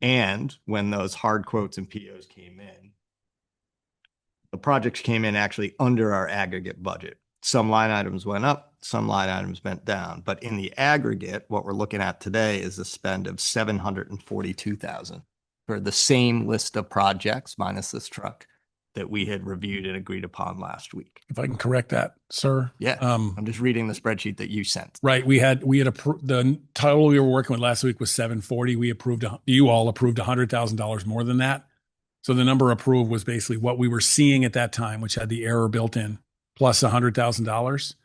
And when those hard quotes and POs came in, the projects came in actually under our aggregate budget. Some line items went up, some line items went down, but in the aggregate, what we're looking at today is a spend of $742,000 for the same list of projects minus this truck that we had reviewed and agreed upon last week. If I can correct that, sir. Yeah, I'm just reading the spreadsheet that you sent. Right. We had approved the total we were working with last week was 740. You all approved $100,000 more than that. So the number approved was basically what we were seeing at that time, which had the error built in, plus $100,000.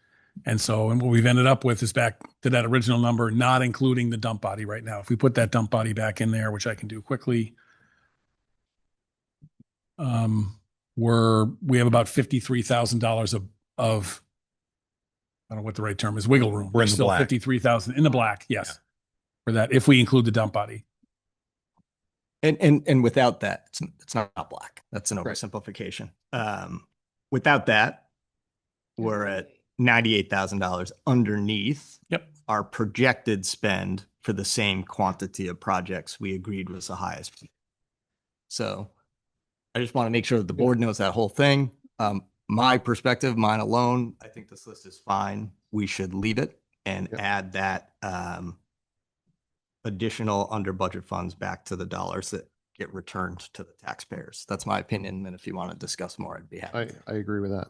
And what we've ended up with is back to that original number, not including the dump body right now. If we put that dump body back in there, which I can do quickly, we have about $53,000 of I don't know what the right term is, wiggle room. We're in the still black. 53,000 in the black. Yes. For that, if we include the dump body. And without that, it's not black. That's an oversimplification. Without that, we're at $98,000 underneath our projected spend for the same quantity of projects we agreed was the highest. So I just want to make sure that the board knows that whole thing. My perspective, mine alone, I think this list is fine. We should leave it and add that additional under budget funds back to the dollars that get returned to the taxpayers. That's my opinion. And if you want to discuss more, I'd be happy. I agree with that.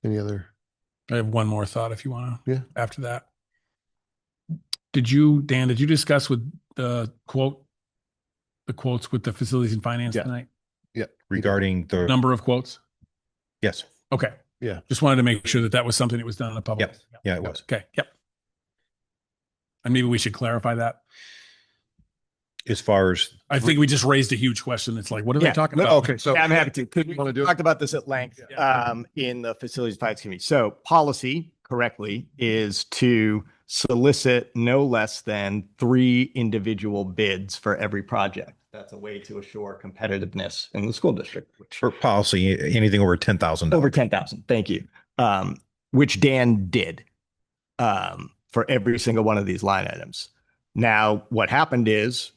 Any other? I have one more thought if you want to. Yeah. After that. Dan, did you discuss with the quotes with the facilities and finance Yeah. tonight? Yeah. Regarding the Number of quotes? yes, Okay. Yeah. Just wanted to make sure that was something that was done in a public. yeah, it was. Okay. Yep. And maybe we should clarify that. As far as I think we just raised a huge question. It's like, what are they talking about? Okay. So Yeah, I'm happy to. We wanna do it? talked about this at length in the Facilities Finance Committee. So policy correctly is to solicit no less than 3 individual bids for every project. That's a way to assure competitiveness in the school district. for policy, anything over $10,000. Over 10,000. Thank you. Which Dan did for every single one of these line items. Now, what happened is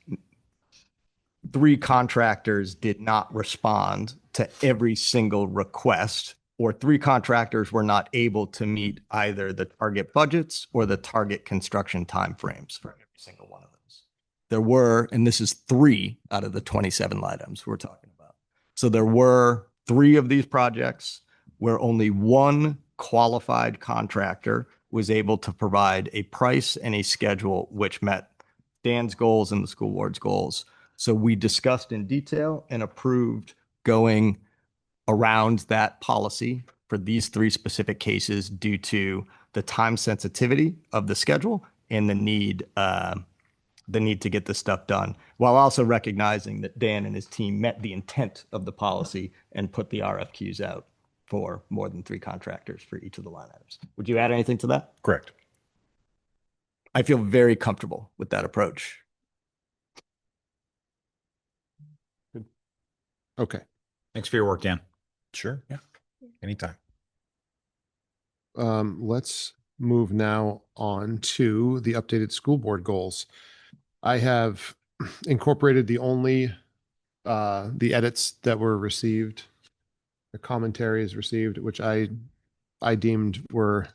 3 contractors did not respond to every single request, or 3 contractors were not able to meet either the target budgets or the target construction timeframes for every single one of those. There were, and this is 3 out of the 27 items we're talking about. So there were 3 of these projects where only 1 qualified contractor was able to provide a price and a schedule which met Dan's goals and the school board's goals. So we discussed in detail and approved going around that policy for these 3 specific cases due to the time sensitivity of the schedule and the need the need to get this stuff done, while also recognizing that Dan and his team met the intent of the policy and put the RFQs out for more than 3 contractors for each of the line items. Would you add anything to that? Correct. I feel very comfortable with that approach. Okay. Thanks for your work, Dan. Sure. Yeah. Anytime. Let's move now on to the updated school board goals. I have incorporated the edits that were received, the commentaries received, which I deemed were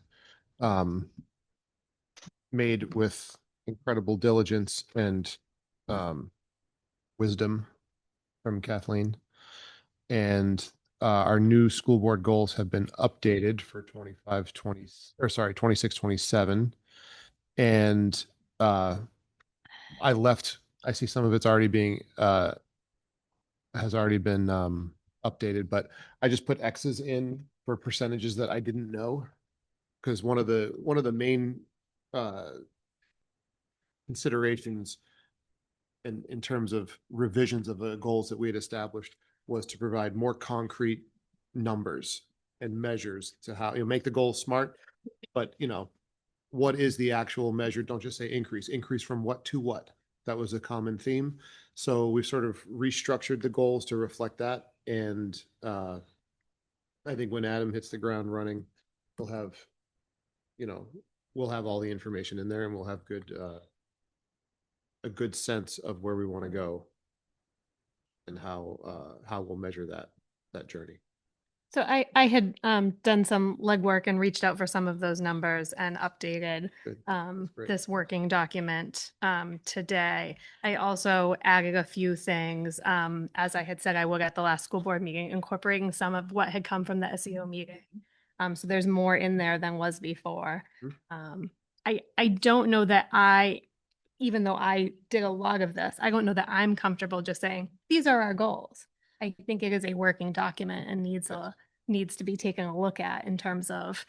made with incredible diligence and wisdom from Kathleen. And our new school board goals have been updated for 26, 27. And I see some of it's already being, has already been updated, but I just put X's in for percentages that I didn't know. Because one of the main considerations in terms of revisions of the goals that we had established was to provide more concrete numbers and measures to how, make the goals smart, but what is the actual measure? Don't just say increase from what to what. That was a common theme. So we've sort of restructured the goals to reflect that. And I think when Adam hits the ground running, we'll have all the information in there, and we'll have a good sense of where we want to go and how we'll measure that journey. So I had done some legwork and reached out for some of those numbers and updated Good. Great. this working document today. I also added a few things, as I had said I would at the last school board meeting, incorporating some of what had come from the SEO meeting. So there's more in there than was before. I don't know that even though I did a lot of this, I don't know that I'm comfortable just saying, these are our goals. I think it is a working document and needs to be taken a look at in terms of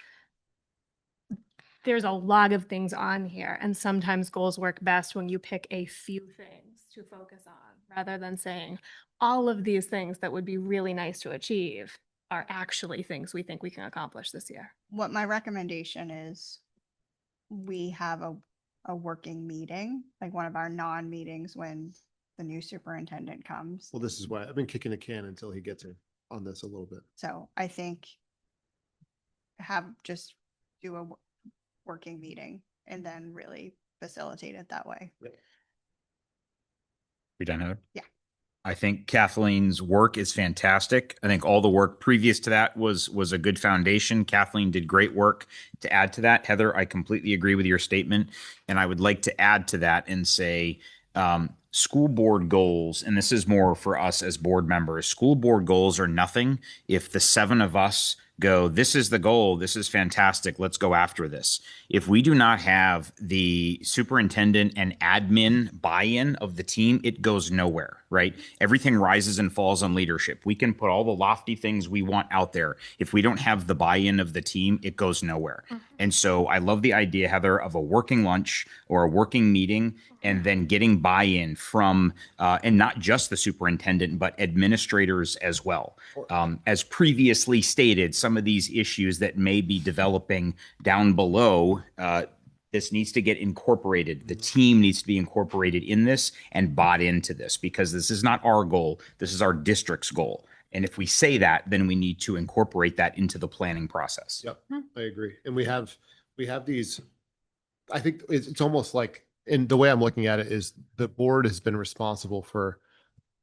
there's a lot of things on here, and sometimes goals work best when you pick a few things to focus on rather than saying all of these things that would be really nice to achieve are actually things we think we can accomplish this year. What my recommendation is, we have a working meeting, like one of our non-meetings when the new superintendent comes. Well, this is why I've been kicking the can until he gets in on this a little bit. So I think just do a working meeting and then really facilitate it that way. We done, Heather? Yeah. I think Kathleen's work is fantastic. I think all the work previous to that was a good foundation. Kathleen did great work to add to that. Heather, I completely agree with your statement. And I would like to add to that and say, school board goals, and this is more for us as board members, school board goals are nothing if the 7 of us go, this is the goal, this is fantastic, let's go after this. If we do not have the superintendent and admin buy-in of the team, it goes nowhere, right? Everything rises and falls on leadership. We can put all the lofty things we want out there. If we don't have the buy-in of the team, it goes nowhere. And so I love the idea, Heather, of a working lunch or a working meeting, and then getting buy-in from, and not just the superintendent, but administrators as well. As previously stated, some of these issues that may be developing down below, this needs to get incorporated. The team needs to be incorporated in this and bought into this, because this is not our goal. This is our district's goal. And if we say that, then we need to incorporate that into the planning process. Yep, I agree. And we have these, I think it's almost like, and the way I'm looking at it is the board has been responsible for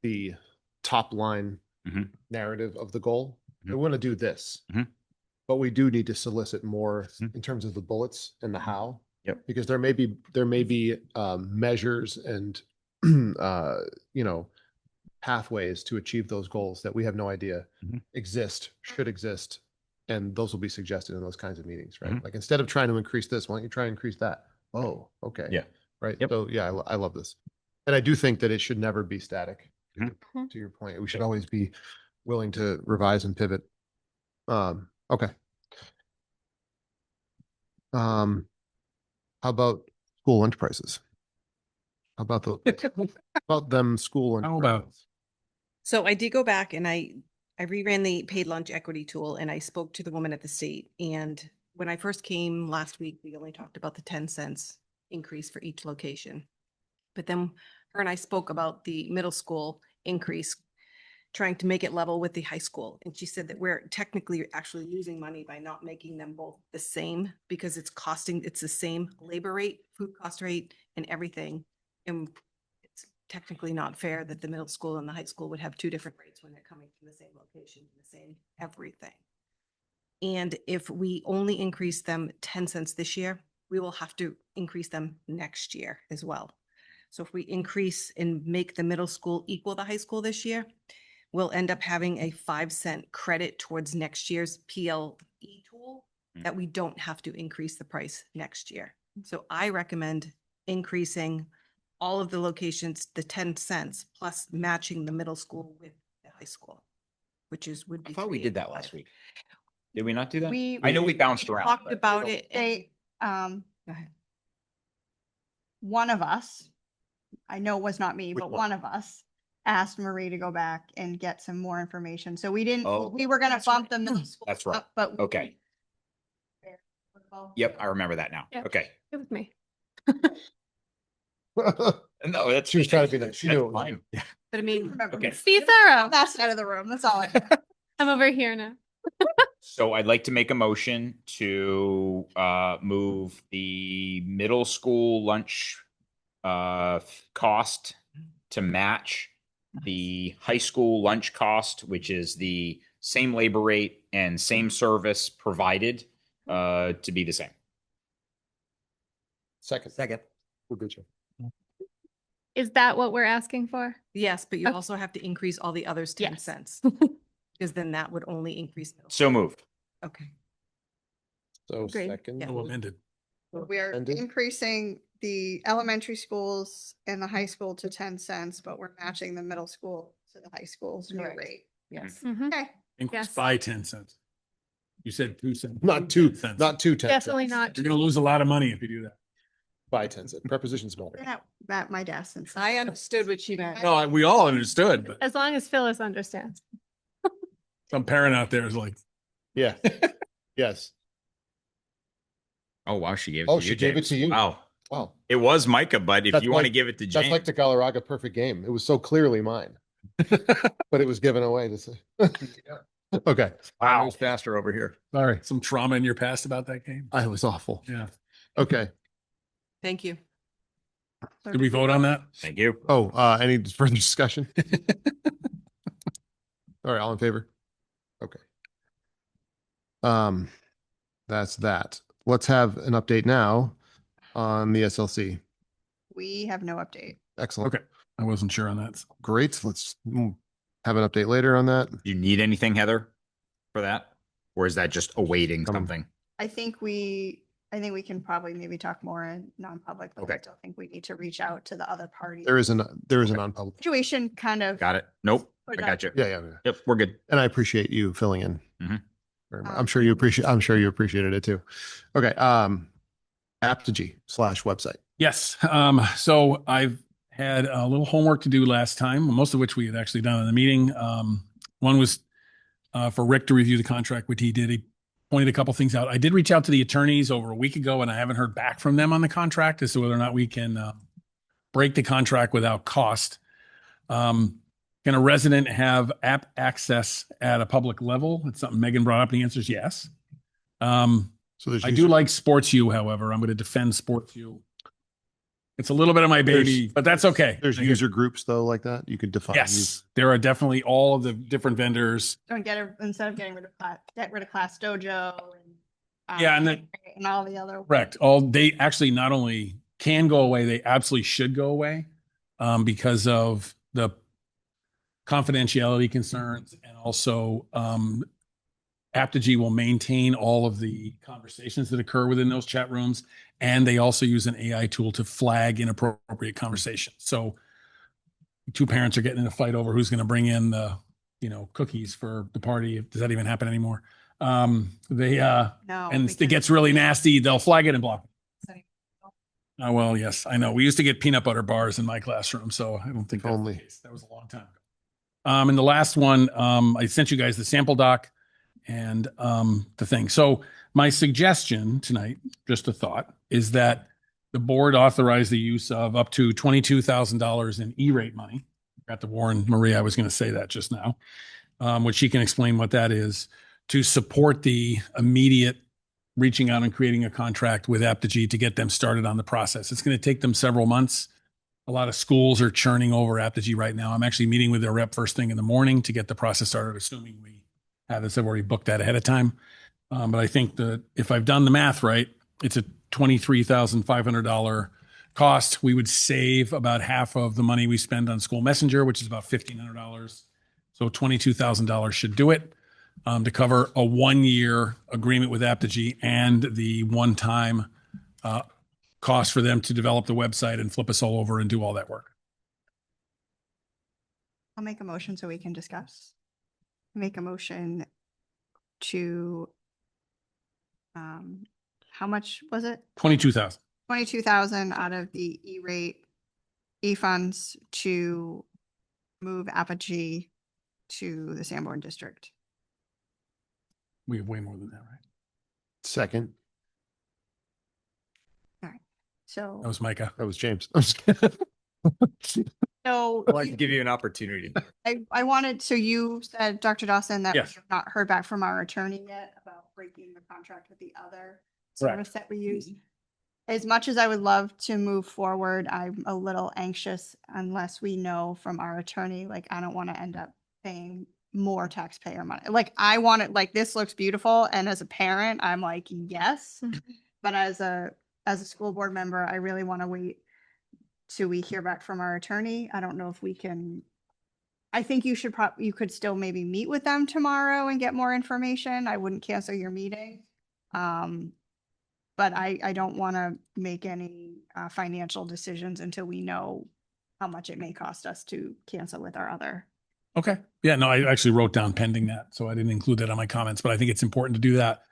the top line narrative of the goal. We want to do this, but we do need to solicit more in terms of the bullets and the how. Yep. Because there may be measures and pathways to achieve those goals that we have no idea should exist, and those will be suggested in those kinds of meetings, right? Like, instead of trying to increase this, why don't you try and increase that? Oh, okay. Yeah. Right. Yep. So yeah, I love this, and I do think that it should never be static. To your point, we should always be willing to revise and pivot. Okay. How about school lunch prices? How about them school and How about, So I did go back and I reran the paid lunch equity tool and I spoke to the woman at the state. And when I first came last week, we only talked about the 10 cents increase for each location. But then her and I spoke about the middle school increase, trying to make it level with the high school. And she said that we're technically actually losing money by not making them both the same because it's the same labor rate, food cost rate and everything. And it's technically not fair that the middle school and the high school would have two different rates when they're coming from the same location, the same everything. And if we only increase them 10 cents this year, we will have to increase them next year as well. So if we increase and make the middle school equal the high school this year, we'll end up having a 5-cent credit towards next year's PLE tool that we don't have to increase the price next year. So I recommend increasing all of the locations, the 10 cents plus matching the middle school with the high school, would be. I thought we did that last week. Did we not do that? We- I know we bounced around. Talked but- about it. They, Go ahead. one of us, I know it was not me, Which but one? one of us asked Marie to go back and get some more information. So we didn't, Oh. we were gonna bump the middle school. That's right. up, But. Okay. Yep, I remember that now. Yep. Okay. It was me. No, that's. She was trying to be nice. She that's knew it was fine. you. But I mean, Remember, Okay. Be thorough. that side of the room, that's all. I'm over here now. So I'd like to make a motion to move the middle school lunch cost to match the high school lunch cost, which is the same labor rate and same service provided to be the same. Second. We'll get you. Is that what we're asking for? yes, but you Okay. also have to increase all the others 10 Yes. cents. Because then that would only increase. middle So moved. school. Okay. So Agreed. second. Yeah. so amended. We are Ended. increasing the elementary schools and the high school to 10 cents, but we're matching the middle school to the high school's new Correct. rate. Yes. Mhm. Okay, Increase Yes. by 10 cents. You said 2 cents. Not two, 10 cents. not two 10 Definitely cents. not. You're going to lose a lot of money if you do that. By 10 cents. Prepositions matter. been at my desk since. I understood what she meant. No, we all understood, but As long as Phyllis understands. some parent out there is like, Yeah. Yes. Oh, wow. She gave it Oh, to you. she gave it James. to you. Wow. Wow. It was Micah, but if That's you want to like- give it to That's James. like the Galarraga perfect game. It was so clearly mine, but it was given away to say. Okay. Wow. faster over here. Sorry. some trauma in your past about that game. I was awful. Yeah. Okay. Thank you. Did we vote on that? Thank you. Oh, any further discussion? All right. All in favor? Okay. That's that. Let's have an update now on the SLC. We have no update. Excellent. Okay. I wasn't sure on that. Great. Let's have an update later on that. Do you need anything, Heather, for that? Or is that just awaiting something? I think we can probably maybe talk more in non-public, but I Okay. still think we need to reach out to the other parties. There is a non-public. Situation kind of. Got it. Nope. I Put it got you. Yeah. Yep. We're good. And I appreciate you filling in. Mhm. Very much. I'm sure you appreciated it too. Okay. Apogee/website. Yes. So I've had a little homework to do last time, most of which we had actually done in the meeting. One was for Rick to review the contract, which he did. He pointed a couple things out. I did reach out to the attorneys over a week ago, and I haven't heard back from them on the contract as to whether or not we can break the contract without cost. Can a resident have app access at a public level? It's something Megan brought up, and the answer is yes. So there's I do like SportsU, however. I'm going to defend SportsU. It's a little bit of my baby, There's- but that's okay. There's user groups though like that. You could define. Yes, there are definitely all of the different vendors. Don't get it, instead of getting rid of get rid of Class Dojo and. Yeah, and then- And all the other. Correct. All they actually not only can go away, they absolutely should go away because of the confidentiality concerns, and also Apogee will maintain all of the conversations that occur within those chat rooms, and they also use an AI tool to flag inappropriate conversations. So two parents are getting in a fight over who's going to bring in the cookies for the party. Does that even happen anymore? No. And it because- gets really nasty. They'll flag it and block it. Oh, well, yes, I know. We used to get peanut butter bars in my classroom, so I don't think that's Only. the case. That was a long time ago. And the last one, I sent you guys the sample doc and the thing. So my suggestion tonight, just a thought, is that the board authorize the use of up to $22,000 in E-rate money. Got to warn Maria, I was going to say that just now, which she can explain what that is, to support the immediate reaching out and creating a contract with Apogee to get them started on the process. It's going to take them several months. A lot of schools are churning over Apogee right now. I'm actually meeting with their rep first thing in the morning to get the process started, assuming we have this. I've already booked that ahead of time. But I think that if I've done the math right, it's a $23,500 cost. We would save about half of the money we spend on school messenger, which is about $1,500. So $22,000 should do it to cover a 1-year agreement with Apogee and the one-time cost for them to develop the website and flip us all over and do all that work. I'll make a motion so we can discuss. Make a motion to, how much was it? 22,000. 22,000 out of the E-rate E-funds to move Apogee to the Sanborn district. We have way more than that, right? Second. So, That was Micah. That was James. so I'd like to give you an opportunity. I wanted, so you said, Dr. Dawson, that we Yes. have not heard back from our attorney yet about breaking the contract with the other service that we use. As much as I would love to move forward, I'm a little anxious unless we know from our attorney, like, I don't want to end up paying more taxpayer money. Like, I want it, like, this looks beautiful. And as a parent, I'm like, yes. But as a school board member, I really want to wait till we hear back from our attorney. I don't know if we can, I think you should you could still maybe meet with them tomorrow and get more information. I wouldn't cancel your meeting. But I don't want to make any financial decisions until we know how much it may cost us to cancel with our other. Okay. Yeah, no, I actually wrote down pending that, so I didn't include that on my comments, but I think it's important to do that.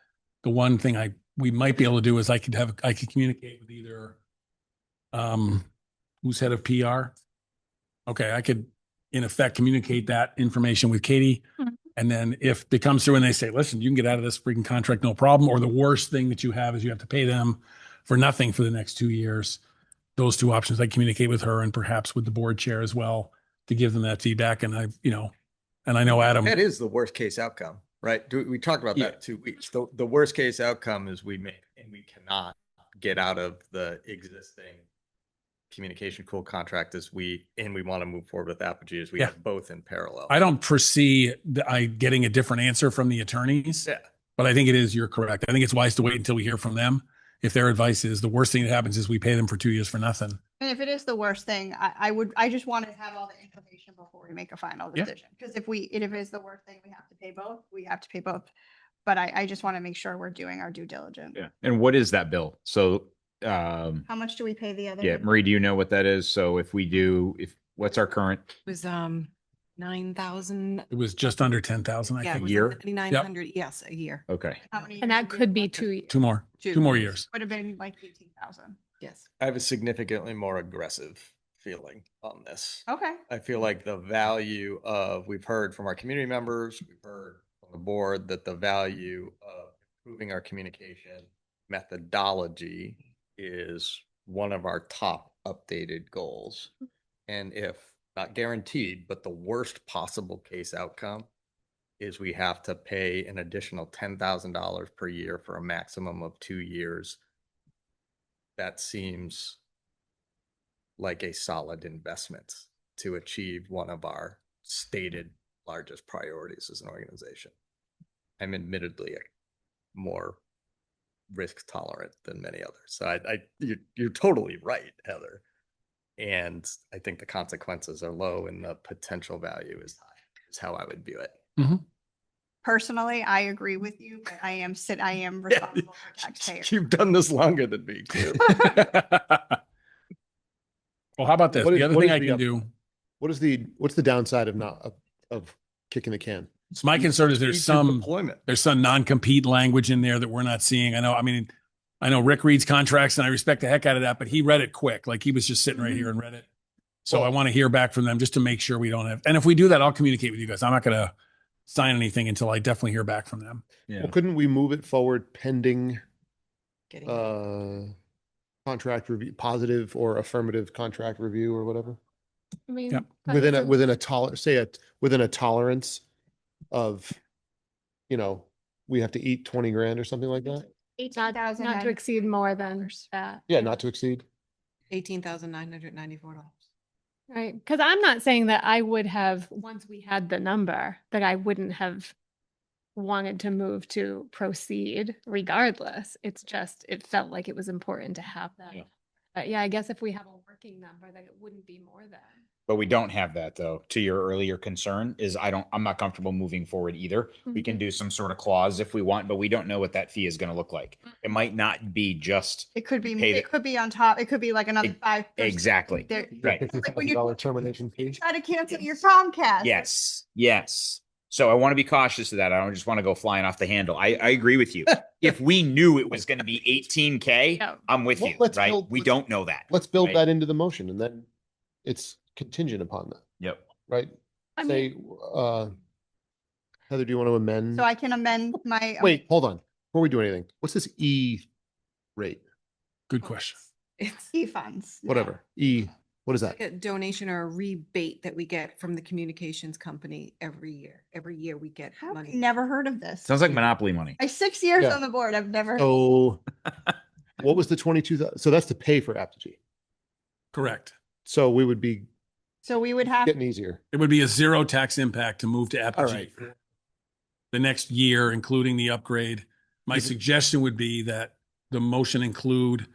The one thing we might be able to do is I could communicate with either, who's head of PR? Okay, I could in effect communicate that information with Katie. And then if it comes through and they say, listen, you can get out of this freaking contract, no problem. Or the worst thing that you have is you have to pay them for nothing for the next 2 years. Those two options, I communicate with her and perhaps with the board chair as well to give them that feedback. And and I know Adam. That is the worst case outcome, right? We talked about that 2 weeks. The worst case outcome is we cannot get out of the existing communication cool contract we want to move forward with Apogee as we have both in parallel. I don't foresee getting a different answer from the attorneys. Yeah. But I think you're correct. I think it's wise to wait until we hear from them. If their advice is the worst thing that happens is we pay them for 2 years for nothing. And if it is the worst thing, I just want to have all the information before we make a final decision. Because if it is the worst thing, we have to pay both. We have to pay both. But I just want to make sure we're doing our due diligence. Yeah. And what is that bill? So, How much do we pay the other? yeah, Marie, do you know what that is? So what's our current? It was 9,000. It was just under 10,000, I Yeah, it think. was year? 9,900. Yes, a year. Okay. How many And years that would could be have 2 years. Two more years. Would have been like 18,000. Yes. I have a significantly more aggressive feeling on this. Okay. I feel like the value we've heard from our community members, we've heard from the board that the value of improving our communication methodology is one of our top updated goals. And if not guaranteed, but the worst possible case outcome is we have to pay an additional $10,000 per year for a maximum of 2 years. That seems like a solid investment to achieve one of our stated largest priorities as an organization. I'm admittedly more risk tolerant than many others. So you're totally right, Heather. And I think the consequences are low and the potential value is high, is how I would view it. Mm-hmm. Personally, I agree with you, but I am responsible for taxpayers. You've done this longer than me too. Well, how about this? What is- The other what thing is I the can up- do, What's the downside of kicking the can? so my concern is Easy there's some deployment. non-compete language in there that we're not seeing. I I know Rick reads contracts and I respect the heck out of that, but he read it quick. Like he was just sitting right here and read it. So I Well- want to hear back from them just to make sure we don't have, and if we do that, I'll communicate with you guys. I'm not going to sign anything until I definitely hear back from them. Well, couldn't we move it forward pending Getting contract review, positive or affirmative contract review or whatever? I mean, Yep. but Within it's within a within a tolerance of, we have to eat 20 grand or something like that? not to exceed more than that. Yeah, not to exceed. $18,994. Right. Because I'm not saying that I would have, once we had the number, that I wouldn't have wanted to move to proceed regardless. It's just, it felt like it was important to have that. Yeah. But yeah, I guess if we have a working number, then it wouldn't be more than. But we don't have that though. To your earlier concern is I'm not comfortable moving forward either. We can do some sort of clause if we want, but we don't know what that fee is going to look like. It might not be just It could be, Pay the- it could be on top. It could be like another 5%. exactly. There- Right. Like when you $50,000 termination fee. try to cancel your Comcast. Yes. Yes. So I want to be cautious of that. I don't just want to go flying off the handle. I agree with you. If we knew it was going to be 18K, Yeah. I'm with Well, you, let's right? build- We let's- don't know that. Let's build Right. that into the motion and then it's contingent upon that, Yep. right? I Say, Heather, do you want to amend? So I can amend my. Wait, hold on. Before we do anything, what's this E rate? Good question. It's E-funds. Whatever. E, what is that? like a donation or a rebate that we get from the communications company every year. Every year we get I've money. never heard of this. Sounds like Monopoly money. My 6 years Yeah. on the board, I've never. So what was the 22,000? So that's to pay for Apogee. Correct. So we would be So we would have, getting easier. It would be a zero tax impact to move to All Apogee right. for the next year, including the upgrade. My Is it- suggestion would be that the motion include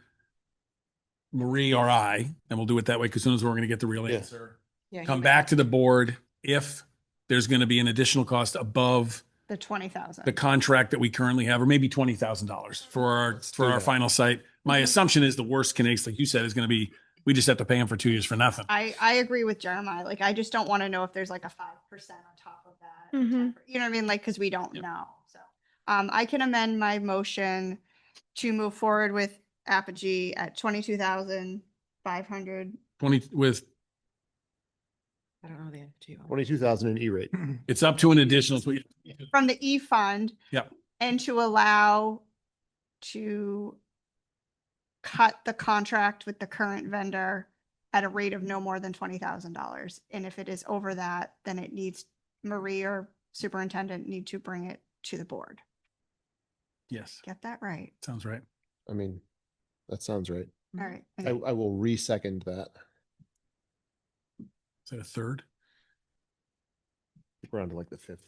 Marie or I, and we'll do it that way because as soon as we're going to get the real Yeah. answer, Yeah, he come might back have to the board if there's going to be an additional cost above the 20,000. the contract that we currently have, or maybe $20,000 for do our that. final site. My Mhm. assumption is the worst case, like you said, is going to be, we just have to pay them for 2 years for nothing. I agree with Jeremiah. Like, I just don't want to know if there's like a 5% on top of that. or Mhm. 10%, you know what I mean? Like, because we don't Yep. know. So, I can amend my motion to move forward with Apogee at 22,500. 20 with, I don't know the FG one. 22,000 in E rate. it's up to an additional. From the E fund. Yep. And to allow to cut the contract with the current vendor at a rate of no more than $20,000. And if it is over that, then it needs, Marie or superintendent need to bring it to the board. Yes, Get that right. sounds right. I mean, that sounds right. All right. I will re-second that. Is that a third? We're on to like the fifth.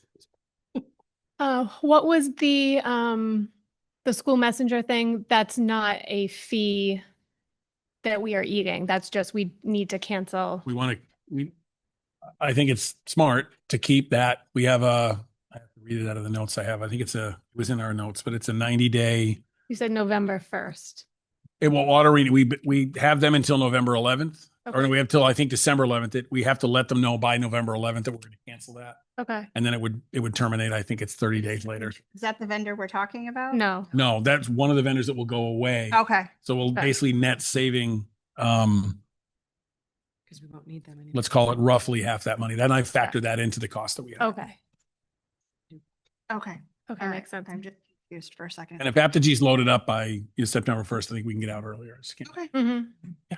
What was the school messenger thing? That's not a fee that we are eating. That's just, we need to cancel. I think it's smart to keep that. We have I have to read it out of the notes I have. I think it was in our notes, but it's a 90-day. You said November 1st. It will auto renew. We have them until November 11th, or Okay. we have till I think December 11th. We have to let them know by November 11th that we're going to cancel that, Okay. and then it would terminate. I think it's 30 days later. Is that the vendor we're talking about? No. No, that's one of the vendors that will go away. Okay. So we'll Okay. basically net saving. Because we won't need them anymore. Let's call it roughly half that money. Then I factor that into the cost that we have. Okay. Okay. Okay. All right. Makes sense. I'm just confused for a second. And if Aptogee's loaded up by September 1st, I think we can get out earlier. Just can't- Okay. Mm-hmm.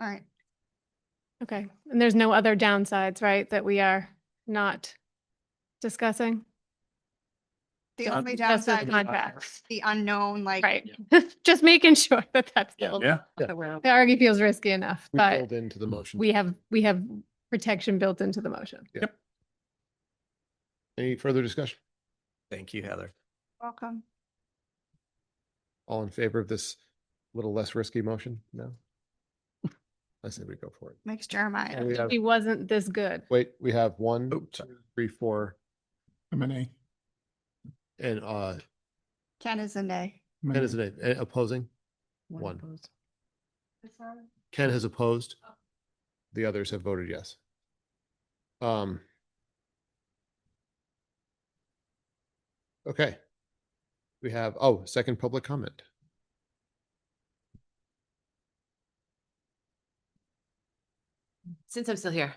All right. Okay. And there's no other downsides, right, that we are not discussing? The Just- only just the downside, contracts. the unknown, like. Right. Just making sure that that's Yeah. still, Yeah. That we're- it already feels risky enough, We but build into the motion. we have protection built into the motion. Any further discussion? Thank you, Heather. Welcome. All in favor of this little less risky motion? No? I say we go for it. Makes Jeremiah. And we have, He wasn't this good. wait, we have one, Oh, 2, 3, 4, M&A. and Ken is a nay. Ken is an opposing. One. opposed. Ken has opposed. The others have voted yes. Okay. We have, second public comment. since I'm still here,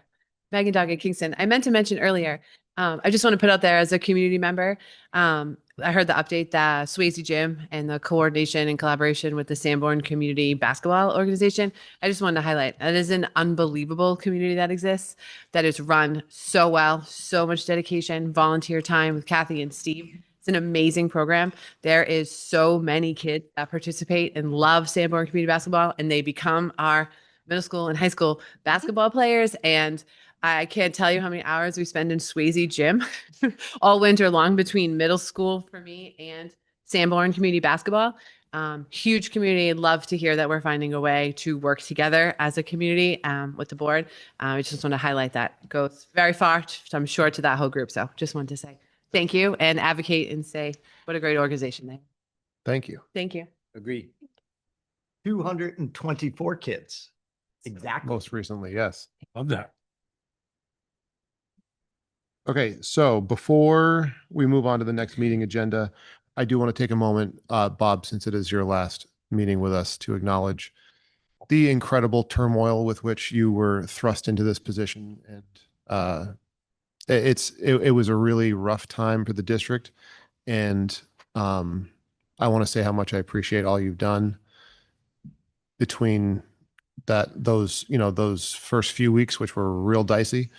Megan Dog at Kingston, I meant to mention earlier, I just want to put out there as a community member. I heard the update that Swayze Gym and the coordination and collaboration with the Sanborn Community Basketball Organization. I just wanted to highlight that is an unbelievable community that exists, that is run so well, so much dedication, volunteer time with Kathy and Steve. It's an amazing program. There is so many kids that participate and love Sanborn Community Basketball, and they become our middle school and high school basketball players. And I can't tell you how many hours we spend in Swayze Gym all winter long between middle school for me and Sanborn Community Basketball. Huge community. Love to hear that we're finding a way to work together as a community with the board. I just want to highlight that goes very far, I'm sure, to that whole group. So just wanted to say thank you and advocate and say what a great organization they are. Thank you. Thank you. Agreed. 224 kids. Exactly. Most recently, yes. Love that. Okay, so before we move on to the next meeting agenda, I do want to take a moment, Bob, since it is your last meeting with us, to acknowledge the incredible turmoil with which you were thrust into this position. And it was a really rough time for the district. And I want to say how much I appreciate all you've done between those first few weeks, which were real dicey.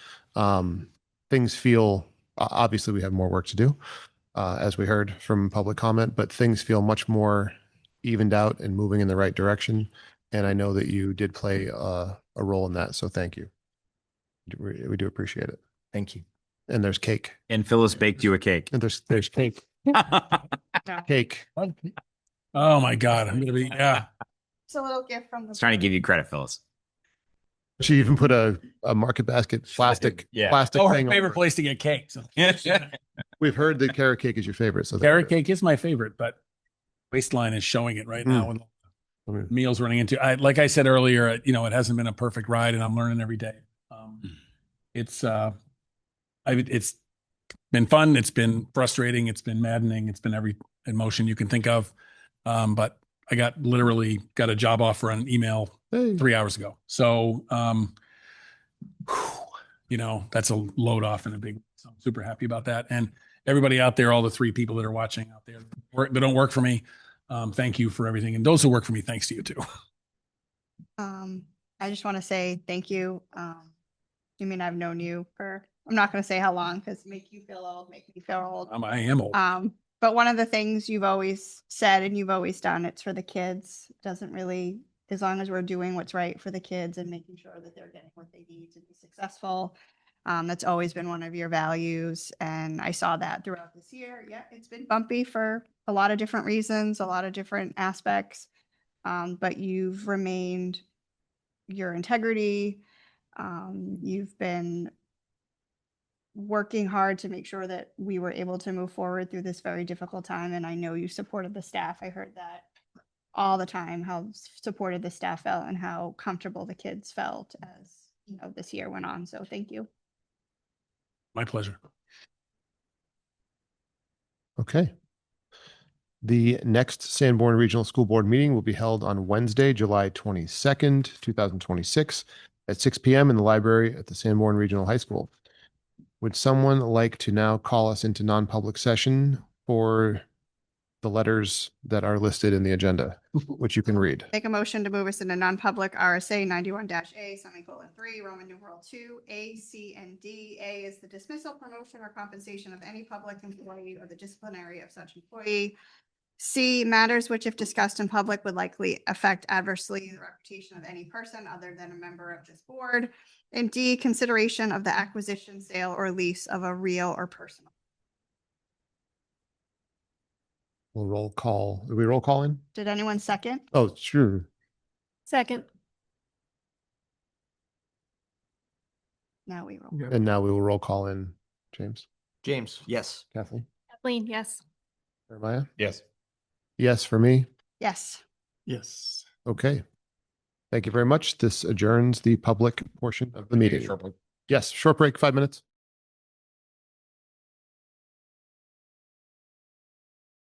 Things feel, obviously we have more work to do, as we heard from public comment, but things feel much more evened out and moving in the right direction. And I know that you did play a role in that. So thank you. We do appreciate it. Thank you. And there's cake. And Phyllis baked you a cake. And there's cake. Cake. Oh my God. I'm going to be, yeah. It's a little gift from the. I was trying to give you credit, Phyllis. She even put a market basket plastic Oh, her thing. favorite over. place to get cake. So. We've heard that carrot cake is your favorite. So Carrot cake is my favorite, but waistline is showing it right now. When meals running into, like I said earlier, it hasn't been a perfect ride, and I'm learning every day. It's been fun. It's been frustrating. It's been maddening. It's been every emotion you can think of. But I literally got a job offer on an email 3 hours ago. So, that's a load off in a big, so I'm super happy about that. And everybody out there, all the 3 people that are watching out there that don't work for me, thank you for everything. And those who work for me, thanks to you too. I just want to say thank you. You mean I've known you for, I'm not going to say how long because make you feel old, make me feel old. I am old. But one of the things you've always said and you've always done, it's for the kids. It doesn't really, as long as we're doing what's right for the kids and making sure that they're getting what they need to be successful. That's always been one of your values. And I saw that throughout this year. Yeah, it's been bumpy for a lot of different reasons, a lot of different aspects. But you've remained your integrity. You've been working hard to make sure that we were able to move forward through this very difficult time. And I know you supported the staff. I heard that all the time, how supported the staff felt and how comfortable the kids felt as this year went on. So thank you. My pleasure. Okay. The next Sanborn Regional School Board meeting will be held on Wednesday, July 22nd, 2026 at 6 p.m. in the library at the Sanborn Regional High School. Would someone like to now call us into non-public session for the letters that are listed in the agenda, which you can read? Make a motion to move us into non-public RSA 91-A, semicolon 3, Roman numeral 2, A, C, and D. A is the dismissal, promotion, or compensation of any public employee or the disciplinary of such employee. C, matters which, if discussed in public, would likely affect adversely the reputation of any person other than a member of this board. And D, consideration of the acquisition, sale, or lease of a real or personal. We'll roll call. Did we roll call in? Did anyone second? Oh, sure. Second. Now we roll. And now we will roll call in. James, James, yes. Kathleen, Kathleen, yes. Jeremiah? Yes. Yes, for me. Yes. Yes. Okay. Thank you very much. This adjourns the public portion of the meeting. Yes, short break, 5 minutes.